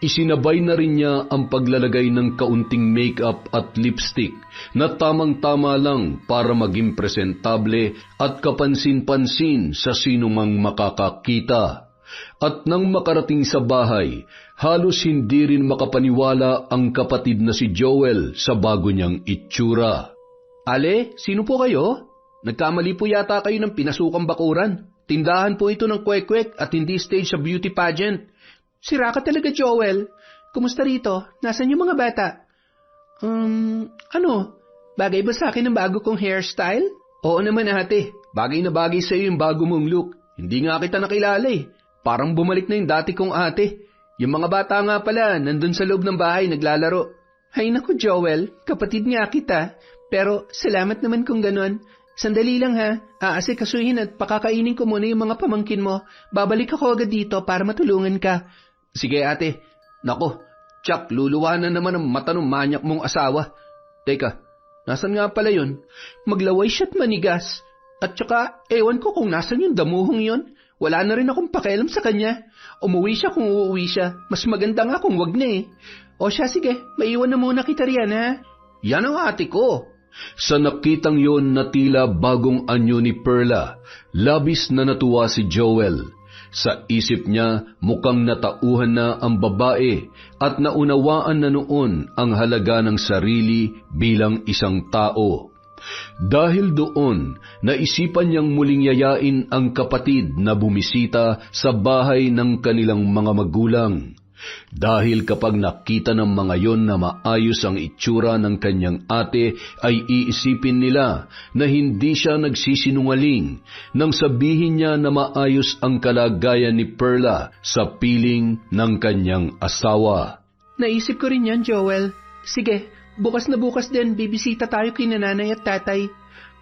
Isinabay na rin niya ang paglalagay ng kaunting makeup at lipstick na tamang-tama lang para maging presentable at kapansin-pansin sa sinumang makakakita. At nang makarating sa bahay, halos hindi rin makapaniwala ang kapatid na si Joel sa bago niyang itsura. Ale, sino po kayo? Nagkamali po yata kayo ng pinasukang bakuran. Tindahan po ito ng kwek-kwek at hindi stage sa beauty pageant. Sira ka talaga, Joel. Kumusta rito? Nasaan yung mga bata? Ano? Bagay ba sa akin ang bago kong hairstyle? Oo naman, ate. Bagay na bagay sa iyo yung bago mong look. Hindi nga kita nakilala, eh. Parang bumalik na yung dati kong ate. Yung mga bata nga pala, nandun sa loob ng bahay naglalaro. Hay naku, Joel. Kapatid nga kita. Pero salamat naman kung ganon. Sandali lang, ha. Aasikasuhin at pakakainin ko muna yung mga pamangkin mo. Babalik ako agad dito para matulungan ka. Sige, ate. Nako, Chuck, luluwa na naman ang mata ng manyak mong asawa. Teka, nasan nga pala yun? Maglaway siya't manigas. At saka, ewan ko kung nasan yung damuhong yun. Wala na rin akong pakialam sa kanya. Umuwi siya kung uuwi siya. Mas maganda nga kung wag na, eh. O siya, sige. Maiwan na muna kita riyan, ha? Yan ang ate ko. Sa nakitang yon na tila bagong anyo ni Perla, labis na natuwa si Joel. Sa isip niya, mukhang natauhan na ang babae at naunawaan na noon ang halaga ng sarili bilang isang tao. Dahil doon, naisipan niyang muling yayain ang kapatid na bumisita sa bahay ng kanilang mga magulang. Dahil kapag nakita ng mga yon na maayos ang itsura ng kanyang ate, ay iisipin nila na hindi siya nagsisinungaling nang sabihin niya na maayos ang kalagayan ni Perla sa piling ng kanyang asawa. Naisip ko rin yan, Joel. Sige, bukas na bukas din, bibisita tayo kina nanay at tatay.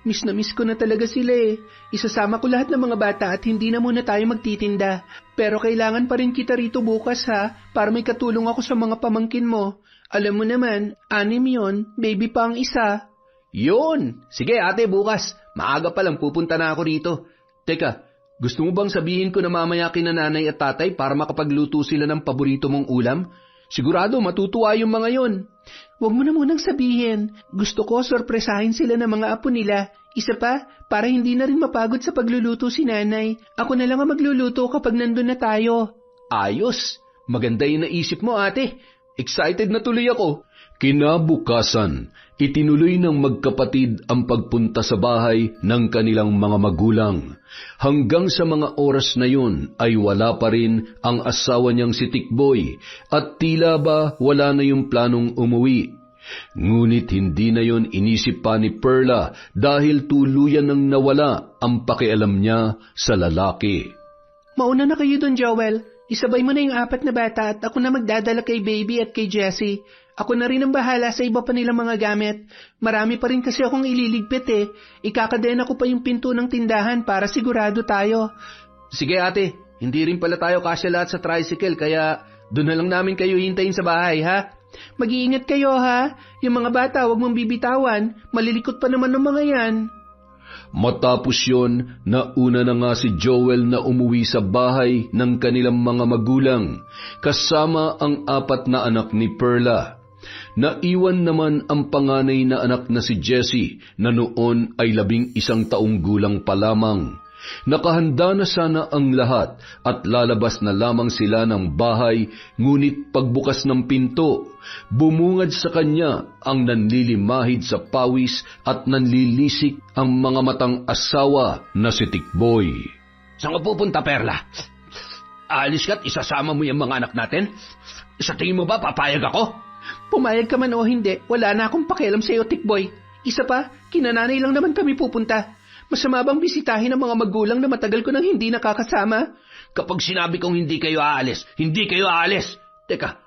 Miss na miss ko na talaga sila, eh. Isasama ko lahat ng mga bata at hindi na muna tayo magtitinda. Pero kailangan pa rin kita rito bukas, ha, para may katulong ako sa mga pamangkin mo. Alam mo naman, 6 yon, baby pa ang isa. Yun! Sige ate, bukas. Maaga pa lang pupunta na ako rito. Teka, Gusto mo bang sabihin ko na mamaya kina nanay at tatay para makapagluto sila ng paborito mong ulam? Sigurado matutuwa yung mga yon. Huwag mo na munang sabihin. Gusto ko sorpresahin sila ng mga apo nila. Isa pa, para hindi na rin mapagod sa pagluluto si nanay. Ako na lang ang magluluto kapag nandun na tayo. Ayos! Maganda yung naisip mo, ate. Excited na tuloy ako. Kinabukasan, itinuloy ng magkapatid ang pagpunta sa bahay ng kanilang mga magulang. Hanggang sa mga oras na yun ay wala pa rin ang asawa niyang si Tikboy at tila ba wala na yung planong umuwi. Ngunit hindi na yon inisip pa ni Perla dahil tuluyan nang nawala ang pakialam niya sa lalaki. Mauna na kayo dun, Joel. Isabay mo na yung 4 na bata at ako na magdadala kay Baby at kay Jessie. Ako na rin ang bahala sa iba pa nilang mga gamit. Marami pa rin kasi akong ililigpit eh. Ikakadena ko pa yung pinto ng tindahan para sigurado tayo. Sige ate, hindi rin pala tayo kasya lahat sa tricycle kaya doon na lang namin kayo hintayin sa bahay ha. Mag-iingat kayo ha. Yung mga bata huwag mong bibitawan. Malilikot pa naman ng mga yan. Matapos yon, nauna na nga si Joel na umuwi sa bahay ng kanilang mga magulang, kasama ang 4 na anak ni Perla. Naiwan naman ang panganay na anak na si Jessie na noon ay 11 taong gulang pa lamang. Nakahanda na sana ang lahat at lalabas na lamang sila ng bahay, ngunit pagbukas ng pinto, bumungad sa kanya ang nanlilimahid sa pawis at nanlilisik ang mga matang asawa na si Tikboy. Saan ka pupunta, Perla? Aalis ka't isasama mo yung mga anak natin? Sa tingin mo ba papayag ako? Pumayag ka man o hindi, wala na akong pakialam sa iyo, Tikboy. Isa pa, kinananay lang naman kami pupunta. Masama bang bisitahin ang mga magulang na matagal ko nang hindi nakakasama? Kapag sinabi kong hindi kayo aalis, hindi kayo aalis. Teka,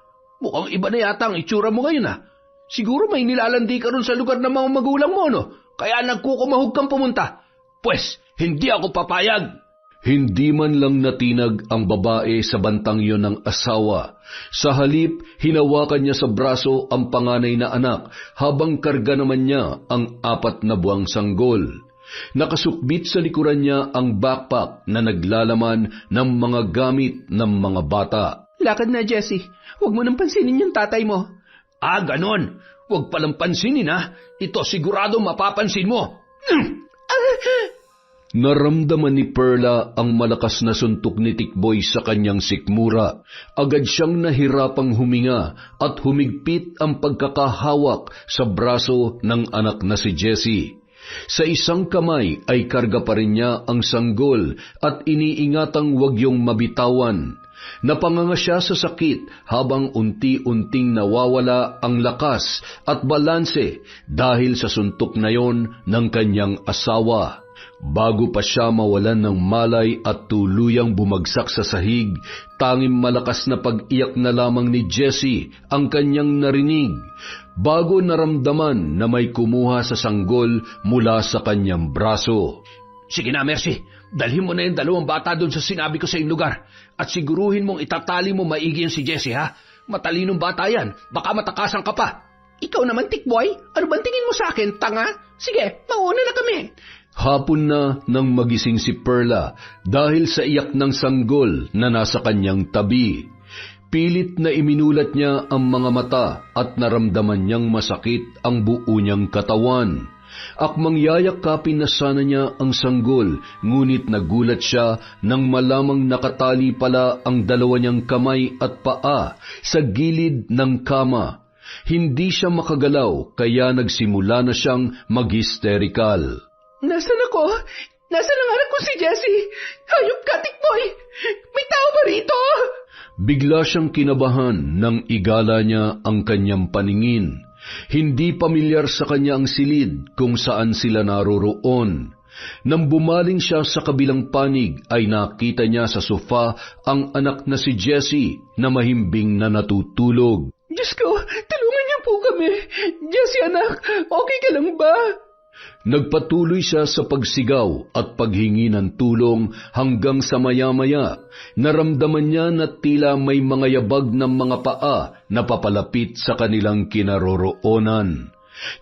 mukhang iba na yata ang itsura mo ngayon ha. Siguro may nilalandi ka ron sa lugar ng mga magulang mo, no? Kaya nagkukumahog kang pumunta. Pwes, hindi ako papayag. Hindi man lang natinag ang babae sa bantang yon ng asawa. Sa halip, hinawakan niya sa braso ang panganay na anak habang karga naman niya ang 4 na buwang sanggol. Nakasukbit sa likuran niya ang backpack na naglalaman ng mga gamit ng mga bata. Lakad na, Jessie. Huwag mo nang pansinin yung tatay mo. Ah, ganon. Huwag palang pansinin ha. Ito sigurado mapapansin mo. Naramdaman ni Perla ang malakas na suntok ni Tikboy sa kanyang sikmura. Agad siyang nahirapang huminga at humigpit ang pagkakahawak sa braso ng anak na si Jessie. Sa isang kamay ay karga pa rin niya ang sanggol at iniingatang wag yung mabitawan. Napanganga siya sa sakit habang unti-unting nawawala ang lakas at balanse dahil sa suntok na yon ng kanyang asawa. Bago pa siya mawalan ng malay at tuluyang bumagsak sa sahig, tanging malakas na pag-iyak na lamang ni Jessie ang kanyang narinig, bago naramdaman na may kumuha sa sanggol mula sa kanyang braso. Sige na, Mercy. Dalhin mo na yung 2 bata doon sa sinabi ko sa iyong lugar at siguruhin mong itatali mo maigi yan si Jessie ha. Matalinong bata yan. Baka matakasan ka pa. Ikaw naman, Tikboy. Ano bang tingin mo sa akin, tanga? Sige, mauna na kami. Hapon na nang magising si Perla dahil sa iyak ng sanggol na nasa kanyang tabi. Pilit na iminulat niya ang mga mata at naramdaman niyang masakit ang buo niyang katawan. Akmang yayakapin na sana niya ang sanggol, ngunit nagulat siya nang malamang nakatali pala ang 2 niyang kamay at paa sa gilid ng kama. Hindi siya makagalaw kaya nagsimula na siyang mag-hysterical. Nasaan ako? Nasaan ang anak ko si Jessie? Hayop ka, Tikboy! May tao ba rito? Bigla siyang kinabahan nang igala niya ang kanyang paningin. Hindi pamilyar sa kanya ang silid kung saan sila naroroon. Nang bumaling siya sa kabilang panig ay nakita niya sa sofa ang anak na si Jessie na mahimbing na natutulog. Diyos ko, tulungan niyo po kami. Jessie anak, okay ka lang ba? Nagpatuloy siya sa pagsigaw at paghingi ng tulong hanggang sa maya-maya naramdaman niya na tila may mga yabag ng mga paa na papalapit sa kanilang kinaroroonan.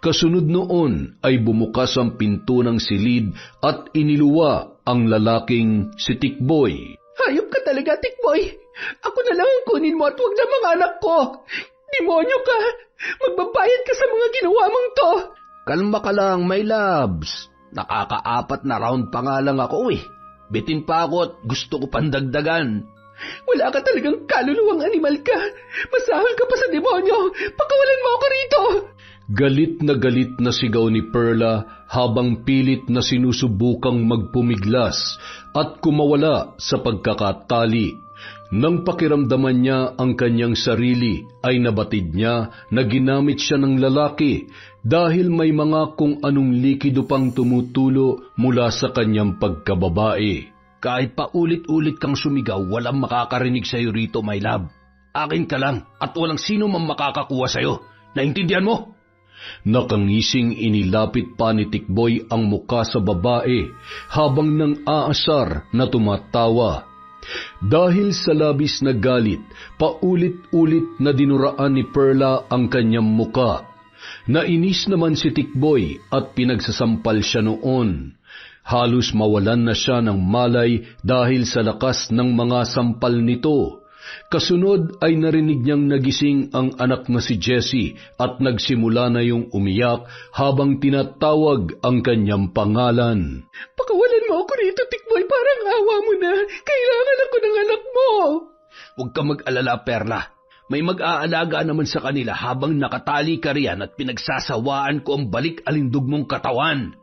Kasunod noon ay bumukas ang pinto ng silid at iniluwa ang lalaking si Tikboy. Hayop ka talaga, Tikboy. Ako na lang ang kunin mo at huwag na mga anak ko. Demonyo ka. Magbabayad ka sa mga ginawa mong to. Kalma ka lang, my loves. Nakaka-4 na round pa nga lang ako eh. Bitin pa ako at gusto ko pandagdagan. Wala ka talagang kaluluwang animal ka. Masahol ka pa sa demonyo. Pakawalan mo ako rito. Galit na sigaw ni Perla habang pilit na sinusubukang magpumiglas at kumawala sa pagkakatali. Nang pakiramdaman niya ang kanyang sarili, ay nabatid niya na ginamit siya ng lalaki dahil may mga kung anong likido pang tumutulo mula sa kanyang pagkababae. Kahit pa ulit-ulit kang sumigaw, walang makakarinig sa'yo rito, my love. Akin ka lang at walang sino man makakakuha sa'yo. Naintindihan mo? Nakangising inilapit pa ni Tikboy ang muka sa babae habang nang aasar na tumatawa. Dahil sa labis na galit, paulit-ulit na dinuraan ni Perla ang kanyang muka. Nainis naman si Tikboy at pinagsasampal siya noon. Halos mawalan na siya ng malay dahil sa lakas ng mga sampal nito. Kasunod ay narinig niyang nagising ang anak na si Jessie at nagsimula na yung umiyak habang tinatawag ang kanyang pangalan. Pakawalan mo ako rito, Tikboy. Parang awa mo na. Kailangan ako ng anak mo. Huwag ka mag-alala, Perla. May mag-aalaga naman sa kanila habang nakatali ka riyan at pinagsasawaan ko ang balik-alindog mong katawan.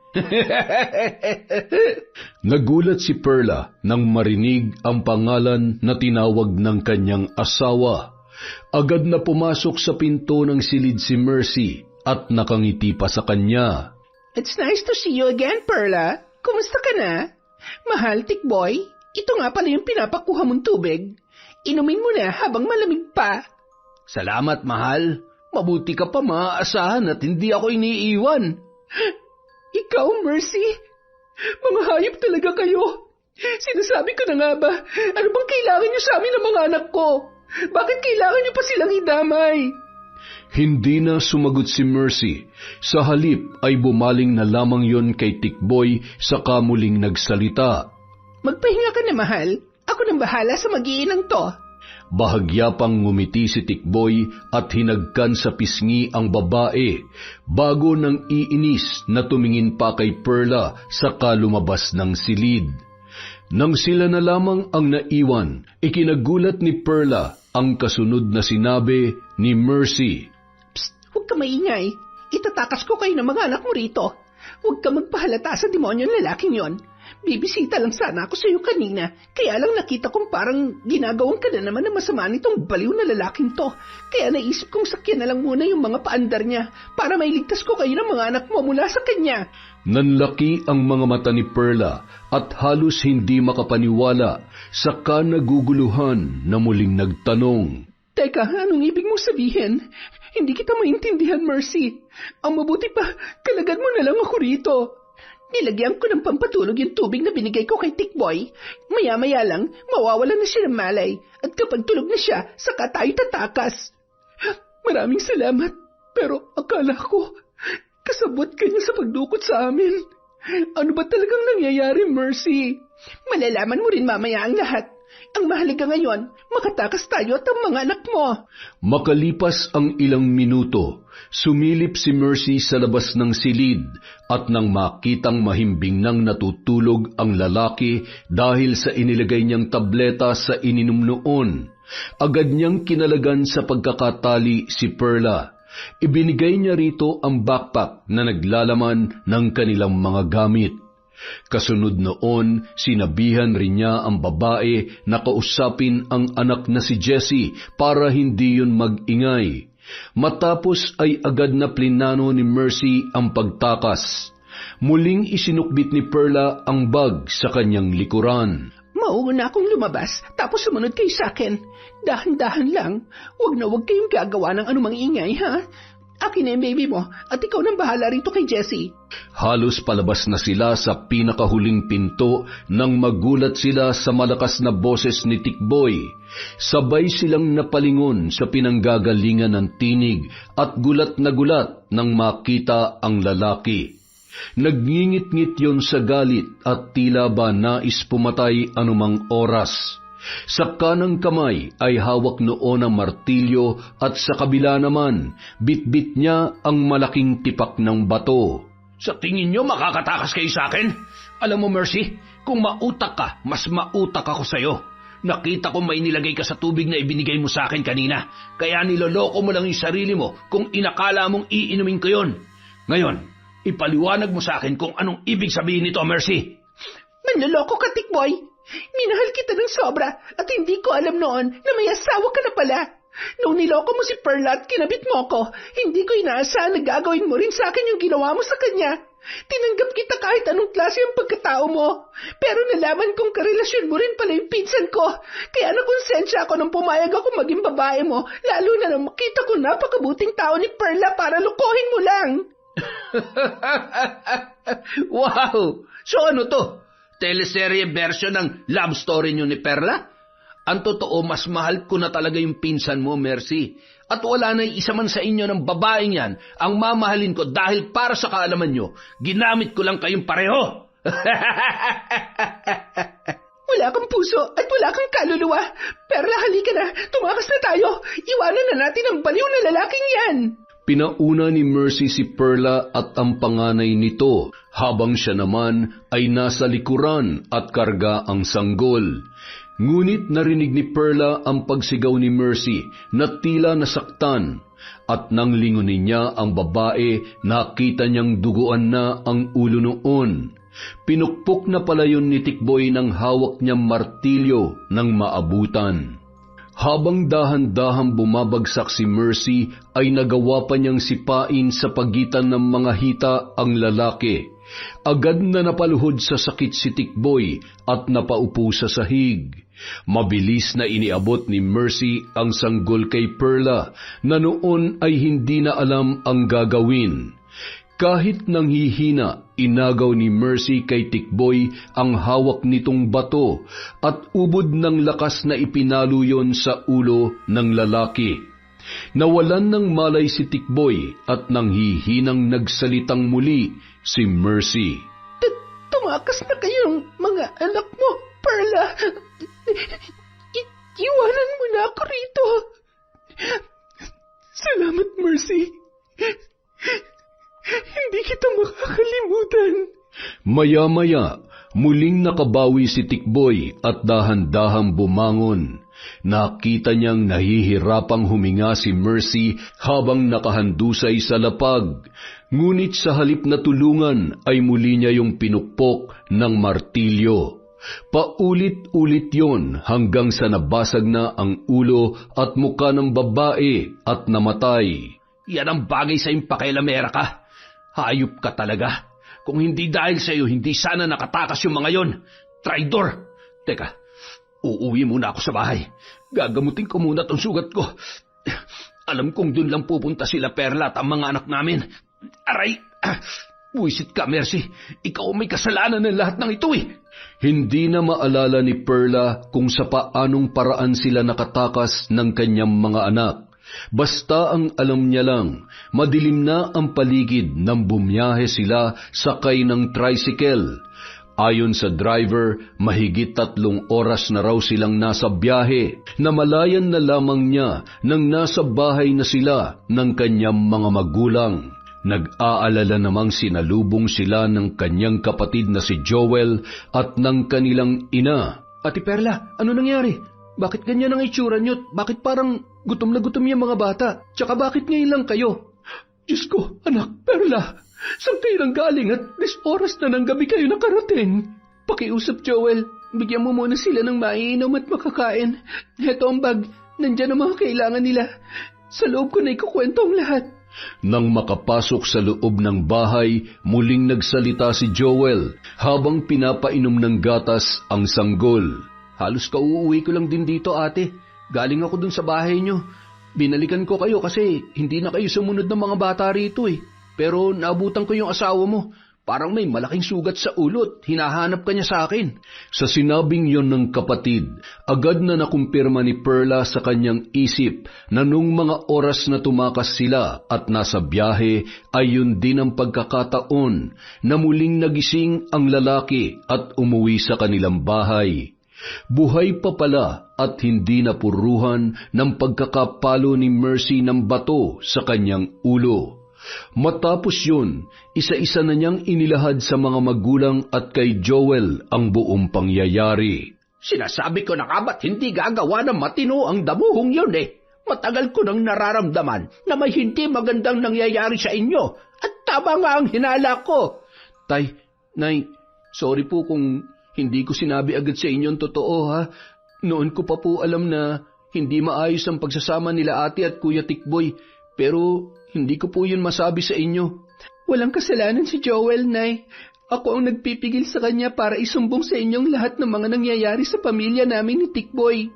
Nagulat si Perla nang marinig ang pangalan na tinawag ng kanyang asawa. Agad na pumasok sa pinto ng silid si Mercy at nakangiti pa sa kanya. It's nice to see you again, Perla. Kumusta ka na? Mahal, Tikboy. Ito nga pala yung pinapakuha mong tubig. Inumin mo na habang malamig pa. Salamat, mahal. Mabuti ka pa maaasahan at hindi ako iniiwan. Ikaw, Mercy? Mga hayop talaga kayo. Sinasabi ko na nga ba, ano bang kailangan niyo sa amin ng mga anak ko? Bakit kailangan niyo pa silang idamay? Hindi na sumagot si Mercy. Sa halip ay bumaling na lamang yon kay Tikboy saka muling nagsalita. Magpahinga ka na, mahal. Ako nang bahala sa mag-iinang to. Bahagya pang ngumiti si Tikboy at hinagkan sa pisngi ang babae bago nang iinis na tumingin pa kay Perla saka lumabas ng silid. Nang sila na lamang ang naiwan, ikinagulat ni Perla ang kasunod na sinabi ni Mercy. Psst, huwag ka maingay. Itatakas ko kayo ng mga anak mo rito. Huwag ka magpahalata sa demonyong lalaking yon. Bibisita lang sana ako sa iyo kanina, kaya lang nakita kong parang ginagawang ka na naman ng masama nitong baliw na lalaking to. Kaya naisip kong sakyan na lang muna yung mga paandar niya para mailigtas ko kayo ng mga anak mo mula sa kanya. Nanlaki ang mga mata ni Perla at halos hindi makapaniwala, saka naguguluhan na muling nagtanong. Teka, anong ibig mong sabihin? Hindi kita maintindihan, Mercy. Ang mabuti pa, kalagad mo na lang ako rito. Nilagyan ko ng pampatulog yung tubig na binigay ko kay Tikboy. Maya-maya lang, mawawalan na siya ng malay. At kapag tulog na siya, saka tayo tatakas. Maraming salamat. Pero akala ko, kasabot ka niya sa pagdukot sa amin. Ano ba talagang nangyayari, Mercy? Malalaman mo rin mamaya ang lahat. Ang mahalaga ngayon, makatakas tayo at ang mga anak mo. Makalipas ang ilang minuto, sumilip si Mercy sa labas ng silid at nang makitang mahimbing nang natutulog ang lalaki dahil sa inilagay niyang tableta sa ininom noon, agad niyang kinalagan sa pagkakatali si Perla. Ibinigay niya rito ang backpack na naglalaman ng kanilang mga gamit. Kasunod noon, sinabihan rin niya ang babae na kausapin ang anak na si Jessie para hindi yun mag-ingay. Matapos ay agad na plinano ni Mercy ang pagtakas. Muling isinukbit ni Perla ang bag sa kanyang likuran. Mauuna akong lumabas, tapos sumunod kayo sa akin. Dahan-dahan lang, wag kayong gagawa ng anumang ingay, ha? Akin na yung baby mo, at ikaw nang bahala rito kay Jessie. Halos palabas na sila sa pinakahuling pinto nang magulat sila sa malakas na boses ni Tikboy. Sabay silang napalingon sa pinanggagalingan ng tinig at gulat na gulat nang makita ang lalaki. Nagngingit-ngit yon sa galit at tila ba nais pumatay anumang oras. Sa kanang kamay ay hawak noon ang martilyo at sa kabila naman, bitbit niya ang malaking tipak ng bato. Sa tingin nyo makakatakas kayo sa akin? Alam mo, Mercy, kung mautak ka, mas mautak ako sa'yo. Nakita ko may nilagay ka sa tubig na ibinigay mo sa akin kanina, kaya niloloko mo lang yung sarili mo kung inakala mong iinumin ko yon. Ngayon, ipaliwanag mo sa akin kung anong ibig sabihin nito, Mercy. Manloloko ka, Tikboy. Minahal kita ng sobra at hindi ko alam noon na may asawa ka na pala. Nung niloko mo si Perla at kinabit mo ko, hindi ko inaasahan na gagawin mo rin sa akin yung ginawa mo sa kanya. Tinanggap kita kahit anong klase ang pagkatao mo. Pero nalaman kong karelasyon mo rin pala yung pinsan ko. Kaya nakonsensya ako nung pumayag ako maging babae mo, lalo na nang makita ko napakabuting tao ni Perla para lukohin mo lang. Wow! So ano to? Teleserye version ng love story nyo ni Perla? Ang totoo, mas mahal ko na talaga yung pinsan mo, Mercy. At wala na isa man sa inyo ng babaeng yan ang mamahalin ko dahil para sa kaalaman nyo, ginamit ko lang kayong pareho. Wala kang puso at wala kang kaluluwa. Perla, halika na. Tumakas na tayo. Iwanan na natin ang baliw na lalaking yan. Pinauna ni Mercy si Perla at ang panganay nito, habang siya naman ay nasa likuran at karga ang sanggol. Ngunit narinig ni Perla ang pagsigaw ni Mercy na tila nasaktan, at nang lingunin niya ang babae, nakita niyang duguan na ang ulo noon. Pinukpok na pala yun ni Tikboy ng hawak niyang martilyo ng maabutan. Habang dahan-dahang bumabagsak si Mercy, ay nagawa pa niyang sipain sa pagitan ng mga hita ang lalaki. Agad na napaluhod sa sakit si Tikboy at napaupo sa sahig. Mabilis na iniabot ni Mercy ang sanggol kay Perla na noon ay hindi na alam ang gagawin. Kahit nanghihina, inagaw ni Mercy kay Tikboy ang hawak nitong bato at ubod ng lakas na ipinalo yon sa ulo ng lalaki. Nawalan ng malay si Tikboy at nanghihinang nagsalitang muli si Mercy. Tumakas na kayong mga anak mo, Perla. Iwanan mo na ako rito. Salamat, Mercy. Hindi kita makakalimutan. Maya-maya, muling nakabawi si Tikboy at dahan-dahang bumangon. Nakita niyang nahihirapang huminga si Mercy habang nakahandusay sa lapag. Ngunit sa halip na tulungan ay muli niya yung pinukpok ng martilyo. Paulit-ulit yon hanggang sa nabasag na ang ulo at muka ng babae at namatay. Yan ang bagay sa impakailamera ka. Hayop ka talaga. Kung hindi dahil sa iyo, hindi sana nakatakas yung mga yon. Traidor! Teka, uuwi muna ako sa bahay. Gagamutin ko muna tong sugat ko. Alam kong dun lang pupunta sila Perla at ang mga anak namin. Aray! Buwisit ka, Mercy. Ikaw may kasalanan ng lahat ng ito eh. Hindi na maalala ni Perla kung sa paanong paraan sila nakatakas ng kanyang mga anak. Basta ang alam niya lang, madilim na ang paligid nang bumiyahe sila sakay ng tricycle. Ayon sa driver, mahigit 3 oras na raw silang nasa biyahe. Namalayan na lamang niya nang nasa bahay na sila ng kanyang mga magulang. Nag-aalala namang sinalubong sila ng kanyang kapatid na si Joel at ng kanilang ina. Ate Perla, ano nangyari? Bakit ganyan ang itsura niyo? Bakit parang gutom na gutom yung mga bata? Tsaka bakit ngayon lang kayo? Diyos ko, anak, Perla, saan kayo nang galing at 10 oras na ng gabi kayo nakarating? Pakiusap, Joel. Bigyan mo muna sila ng maiinom at makakain. Heto ang bag. Nandyan ang mga kailangan nila. Sa loob ko na ikukwento ang lahat. Nang makapasok sa loob ng bahay, muling nagsalita si Joel habang pinapainom ng gatas ang sanggol. Halos kauuwi ko lang din dito, ate. Galing ako dun sa bahay nyo. Binalikan ko kayo kasi hindi na kayo sumunod ng mga bata rito eh. Pero naabutan ko yung asawa mo. Parang may malaking sugat sa ulo at hinahanap ka niya sa akin. Sa sinabing yon ng kapatid, agad na nakumpirma ni Perla sa kanyang isip na nung mga oras na tumakas sila at nasa biyahe ay yun din ang pagkakataon na muling nagising ang lalaki at umuwi sa kanilang bahay. Buhay pa pala at hindi napuruhan ng pagkakapalo ni Mercy ng bato sa kanyang ulo. Matapos yun, isa-isa na niyang inilahad sa mga magulang at kay Joel ang buong pangyayari. Sinasabi ko na nga ba't hindi gagawa ng matino ang damuhong yun eh. Matagal ko nang nararamdaman na may hindi magandang nangyayari sa inyo at tama nga ang hinala ko. Tay, Nay, sorry po kung hindi ko sinabi agad sa inyo ang totoo ha. Noon ko pa po alam na hindi maayos ang pagsasama nila ate at Kuya Tikboy, pero hindi ko po yun masabi sa inyo. Walang kasalanan si Joel, Nay. Ako ang nagpipigil sa kanya para isumbong sa inyong lahat ng mga nangyayari sa pamilya namin ni Tikboy.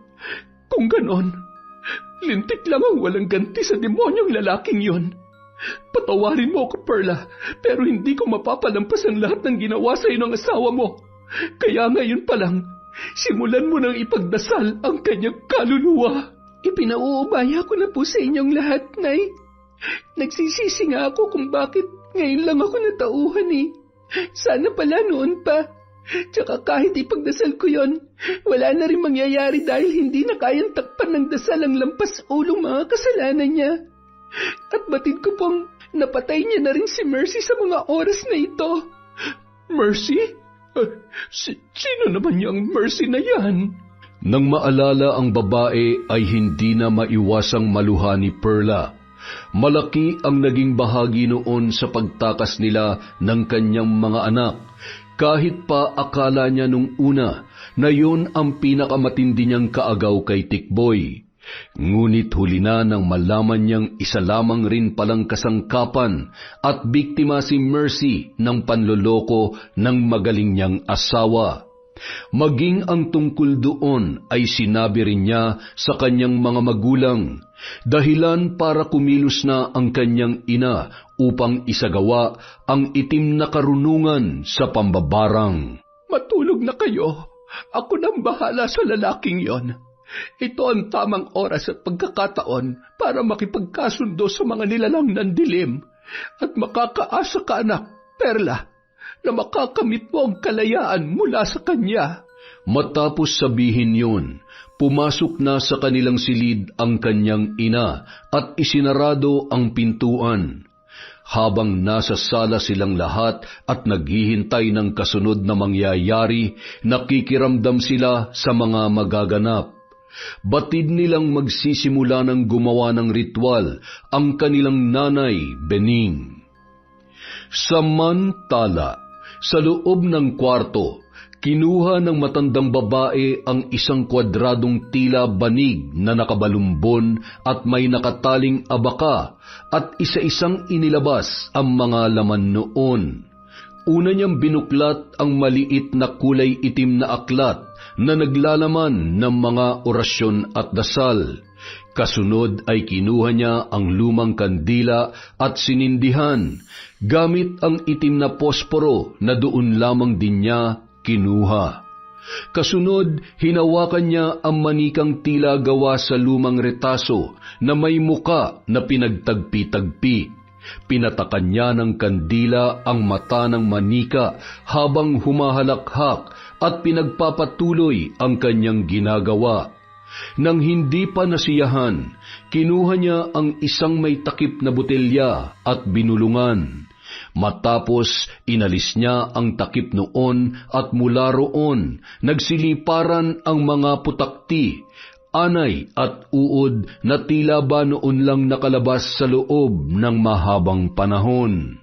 Kung ganon, lintik lang ang walang ganti sa demonyong lalaking yon. Patawarin mo ako, Perla, pero hindi ko mapapalampas ang lahat ng ginawa sa iyo ng asawa mo. Kaya ngayon pa lang, simulan mo nang ipagdasal ang kanyang kaluluwa. Ipinauubaya ko na po sa inyong lahat, Nay. Nagsisisi nga ako kung bakit ngayon lang ako natauhan eh. Sana pala noon pa. Tsaka kahit ipagdasal ko yon, wala na rin mangyayari dahil hindi na kayang takpan ng dasal ang lampas ulong mga kasalanan niya. At batid ko pong napatay niya na rin si Mercy sa mga oras na ito. Mercy? Sino naman yung Mercy na yan? Nang maalala ang babae ay hindi na maiwasang maluha ni Perla. Malaki ang naging bahagi noon sa pagtakas nila ng kanyang mga anak, kahit pa akala niya nung una na yun ang pinakamatindi niyang kaagaw kay Tikboy. Ngunit huli na nang malaman niyang isa lamang rin palang kasangkapan at biktima si Mercy ng panloloko ng magaling niyang asawa. Maging ang tungkol doon ay sinabi rin niya sa kanyang mga magulang, dahilan para kumilos na ang kanyang ina upang isagawa ang itim na karunungan sa pambabarang. Matulog na kayo. Ako nang bahala sa lalaking yon. Ito ang tamang oras at pagkakataon para makipagkasundo sa mga nilalang ng dilim at makakaasa ka, anak, Perla, na makakamit mo ang kalayaan mula sa kanya. Matapos sabihin yun, pumasok na sa kanilang silid ang kanyang ina at isinarado ang pintuan. Habang nasa sala silang lahat at naghihintay ng kasunod na mangyayari, nakikiramdam sila sa mga magaganap. Batid nilang magsisimula ng gumawa ng ritual ang kanilang nanay, Bening. Samantala, sa loob ng kwarto, kinuha ng matandang babae ang isang kwadradong tila banig na nakabalumbon at may nakataling abaka at isa-isang inilabas ang mga laman noon. Una niyang binuklat ang maliit na kulay itim na aklat na naglalaman ng mga orasyon at dasal. Kasunod ay kinuha niya ang lumang kandila at sinindihan gamit ang itim na posporo na doon lamang din niya kinuha. Kasunod, hinawakan niya ang manikang tila gawa sa lumang retaso na may muka na pinagtagpi-tagpi. Pinatakan niya ng kandila ang mata ng manika habang humahalakhak at pinagpapatuloy ang kanyang ginagawa. Nang hindi pa nasiyahan, kinuha niya ang isang may takip na botelya at binulungan. Matapos, inalis niya ang takip noon at mula roon, nagsiliparan ang mga putakti, anay at uod na tila ba noon lang nakalabas sa loob ng mahabang panahon.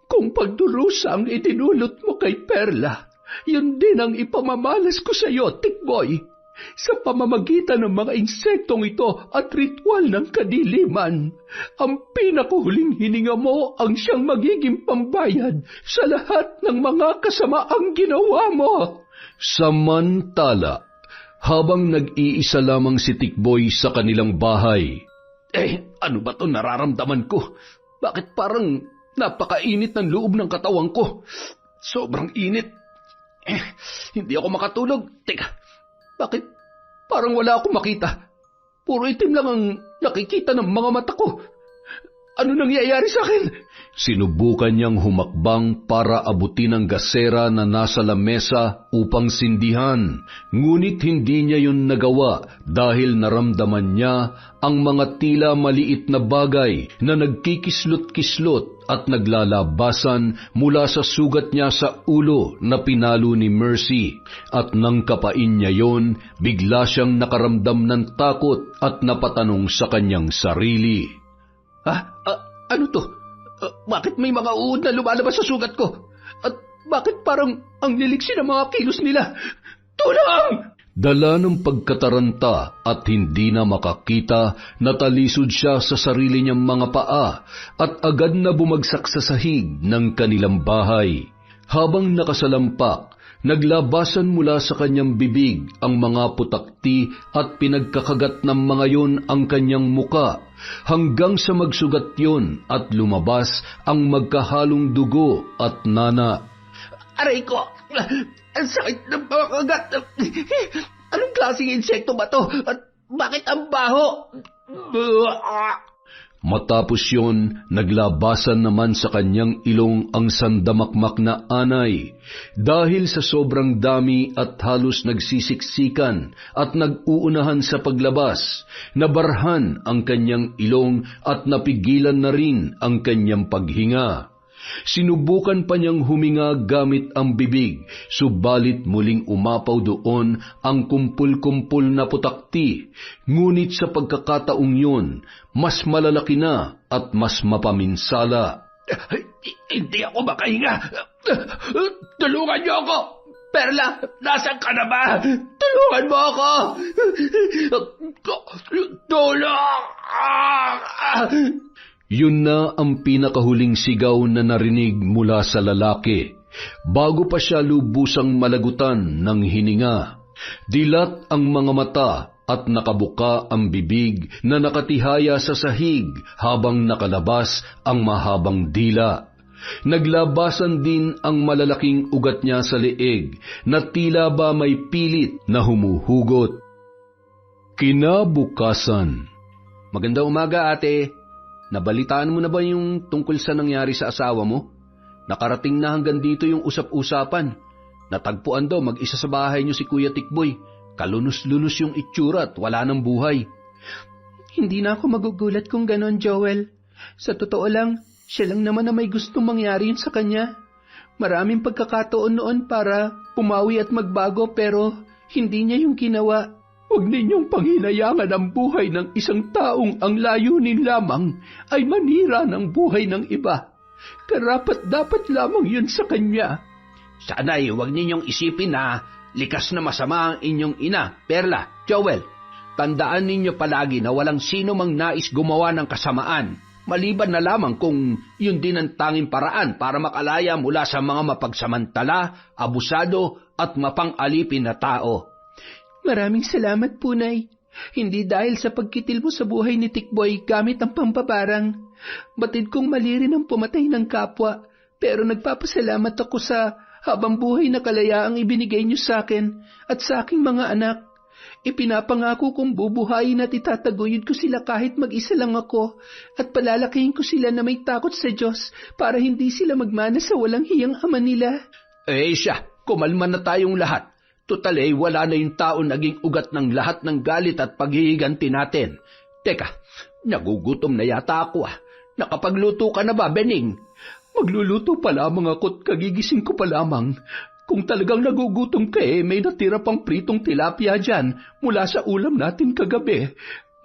Kung pagdurusa ang itinulot mo kay Perla, yun din ang ipamamalas ko sa iyo, Tikboy. Sa pamamagitan ng mga insektong ito at ritual ng kadiliman, ang pinakahuling hininga mo ang siyang magiging pambayad sa lahat ng mga kasamaang ginawa mo. Samantala, habang nag-iisa lamang si Tikboy sa kanilang bahay, ano ba to nararamdaman ko? Bakit parang Napakainit ng loob ng katawan ko. Sobrang init. Hindi ako makatulog. Teka, bakit parang wala akong makita? Puro itim lang ang nakikita ng mga mata ko. Ano nangyayari sa akin? Sinubukan niyang humakbang para abutin ang gasera na nasa lamesa upang sindihan, ngunit hindi niya yun nagawa dahil naramdaman niya ang mga tila maliit na bagay na nagkikislot-kislot at naglalabasan mula sa sugat niya sa ulo na pinalo ni Mercy. At nang kapain niya yon, bigla siyang nakaramdam ng takot at napatanong sa kanyang sarili. Ano to? Bakit may mga uod na lumalabas sa sugat ko? At bakit parang ang liliksi ng mga kilos nila? Tulong! Dala ng pagkataranta at hindi na makakita, natalisod siya sa sarili niyang mga paa at agad na bumagsak sa sahig ng kanilang bahay. Habang nakasalampak, naglabasan mula sa kanyang bibig ang mga putakti at pinagkakagat ng mga yon ang kanyang muka, hanggang sa magsugat yon at lumabas ang magkahalong dugo at nana. Aray ko! Ang sakit ng mga kagat! Anong klaseng insekto ba to? At bakit ang baho? Matapos yon, naglabasan naman sa kanyang ilong ang sandamakmak na anay. Dahil sa sobrang dami at halos nagsisiksikan at nag-uunahan sa paglabas, nabarhan ang kanyang ilong at napigilan na rin ang kanyang paghinga. Sinubukan pa niyang huminga gamit ang bibig, subalit muling umapaw doon ang kumpul-kumpul na putakti. Ngunit sa pagkakataong yun, mas malalaki na at mas mapaminsala. Hindi ako makahinga. Tulungan niyo ako! Perla, nasan ka na ba? Tulungan mo ako! Tulong! Yun na ang pinakahuling sigaw na narinig mula sa lalaki, bago pa siya lubusang malagutan ng hininga. Dilat ang mga mata at nakabuka ang bibig na nakatihaya sa sahig habang nakalabas ang mahabang dila. Naglabasan din ang malalaking ugat niya sa leeg na tila ba may pilit na humuhugot. Kinabukasan. Magandang umaga, ate. Nabalitaan mo na ba yung tungkol sa nangyari sa asawa mo? Nakarating na hanggang dito yung usap-usapan. Natagpuan daw mag-isa sa bahay niyo si Kuya Tikboy. Kalunos-lunos yung itsura at wala ng buhay. Hindi na ako magugulat kung ganon, Joel. Sa totoo lang, siya lang naman na may gustong mangyari yun sa kanya. Maraming pagkakataon noon para pumawi at magbago pero hindi niya yung ginawa. Huwag ninyong panghinayangan ang buhay ng isang taong ang layunin lamang ay manira ng buhay ng iba. Karapat-dapat lamang yun sa kanya. Sana'y huwag ninyong isipin na likas na masama ang inyong ina, Perla, Joel. Tandaan ninyo palagi na walang sino mang nais gumawa ng kasamaan, maliban na lamang kung yun din ang tanging paraan para makalaya mula sa mga mapagsamantala, abusado at mapang-alipin na tao. Maraming salamat po, Nay. Hindi dahil sa pagkitil mo sa buhay ni Tikboy gamit ang pambabarang. Batid kong mali rin ang pumatay ng kapwa, pero nagpapasalamat ako sa habang buhay na kalayaang ibinigay niyo sa akin at sa aking mga anak. Ipinapangako kong bubuhayin at itataguyod ko sila kahit mag-isa lang ako at palalakihin ko sila na may takot sa Diyos para hindi sila magmana sa walang hiyang ama nila. Siya, kumalma na tayong lahat. Tutal wala na yung tao naging ugat ng lahat ng galit at paghihiganti natin. Teka, nagugutom na yata ako . Nakapagluto ka na ba, Bening? Magluluto pa lamang ako at kagigising ko pa lamang. Kung talagang nagugutom ka may natira pang pritong tilapia dyan mula sa ulam natin kagabi.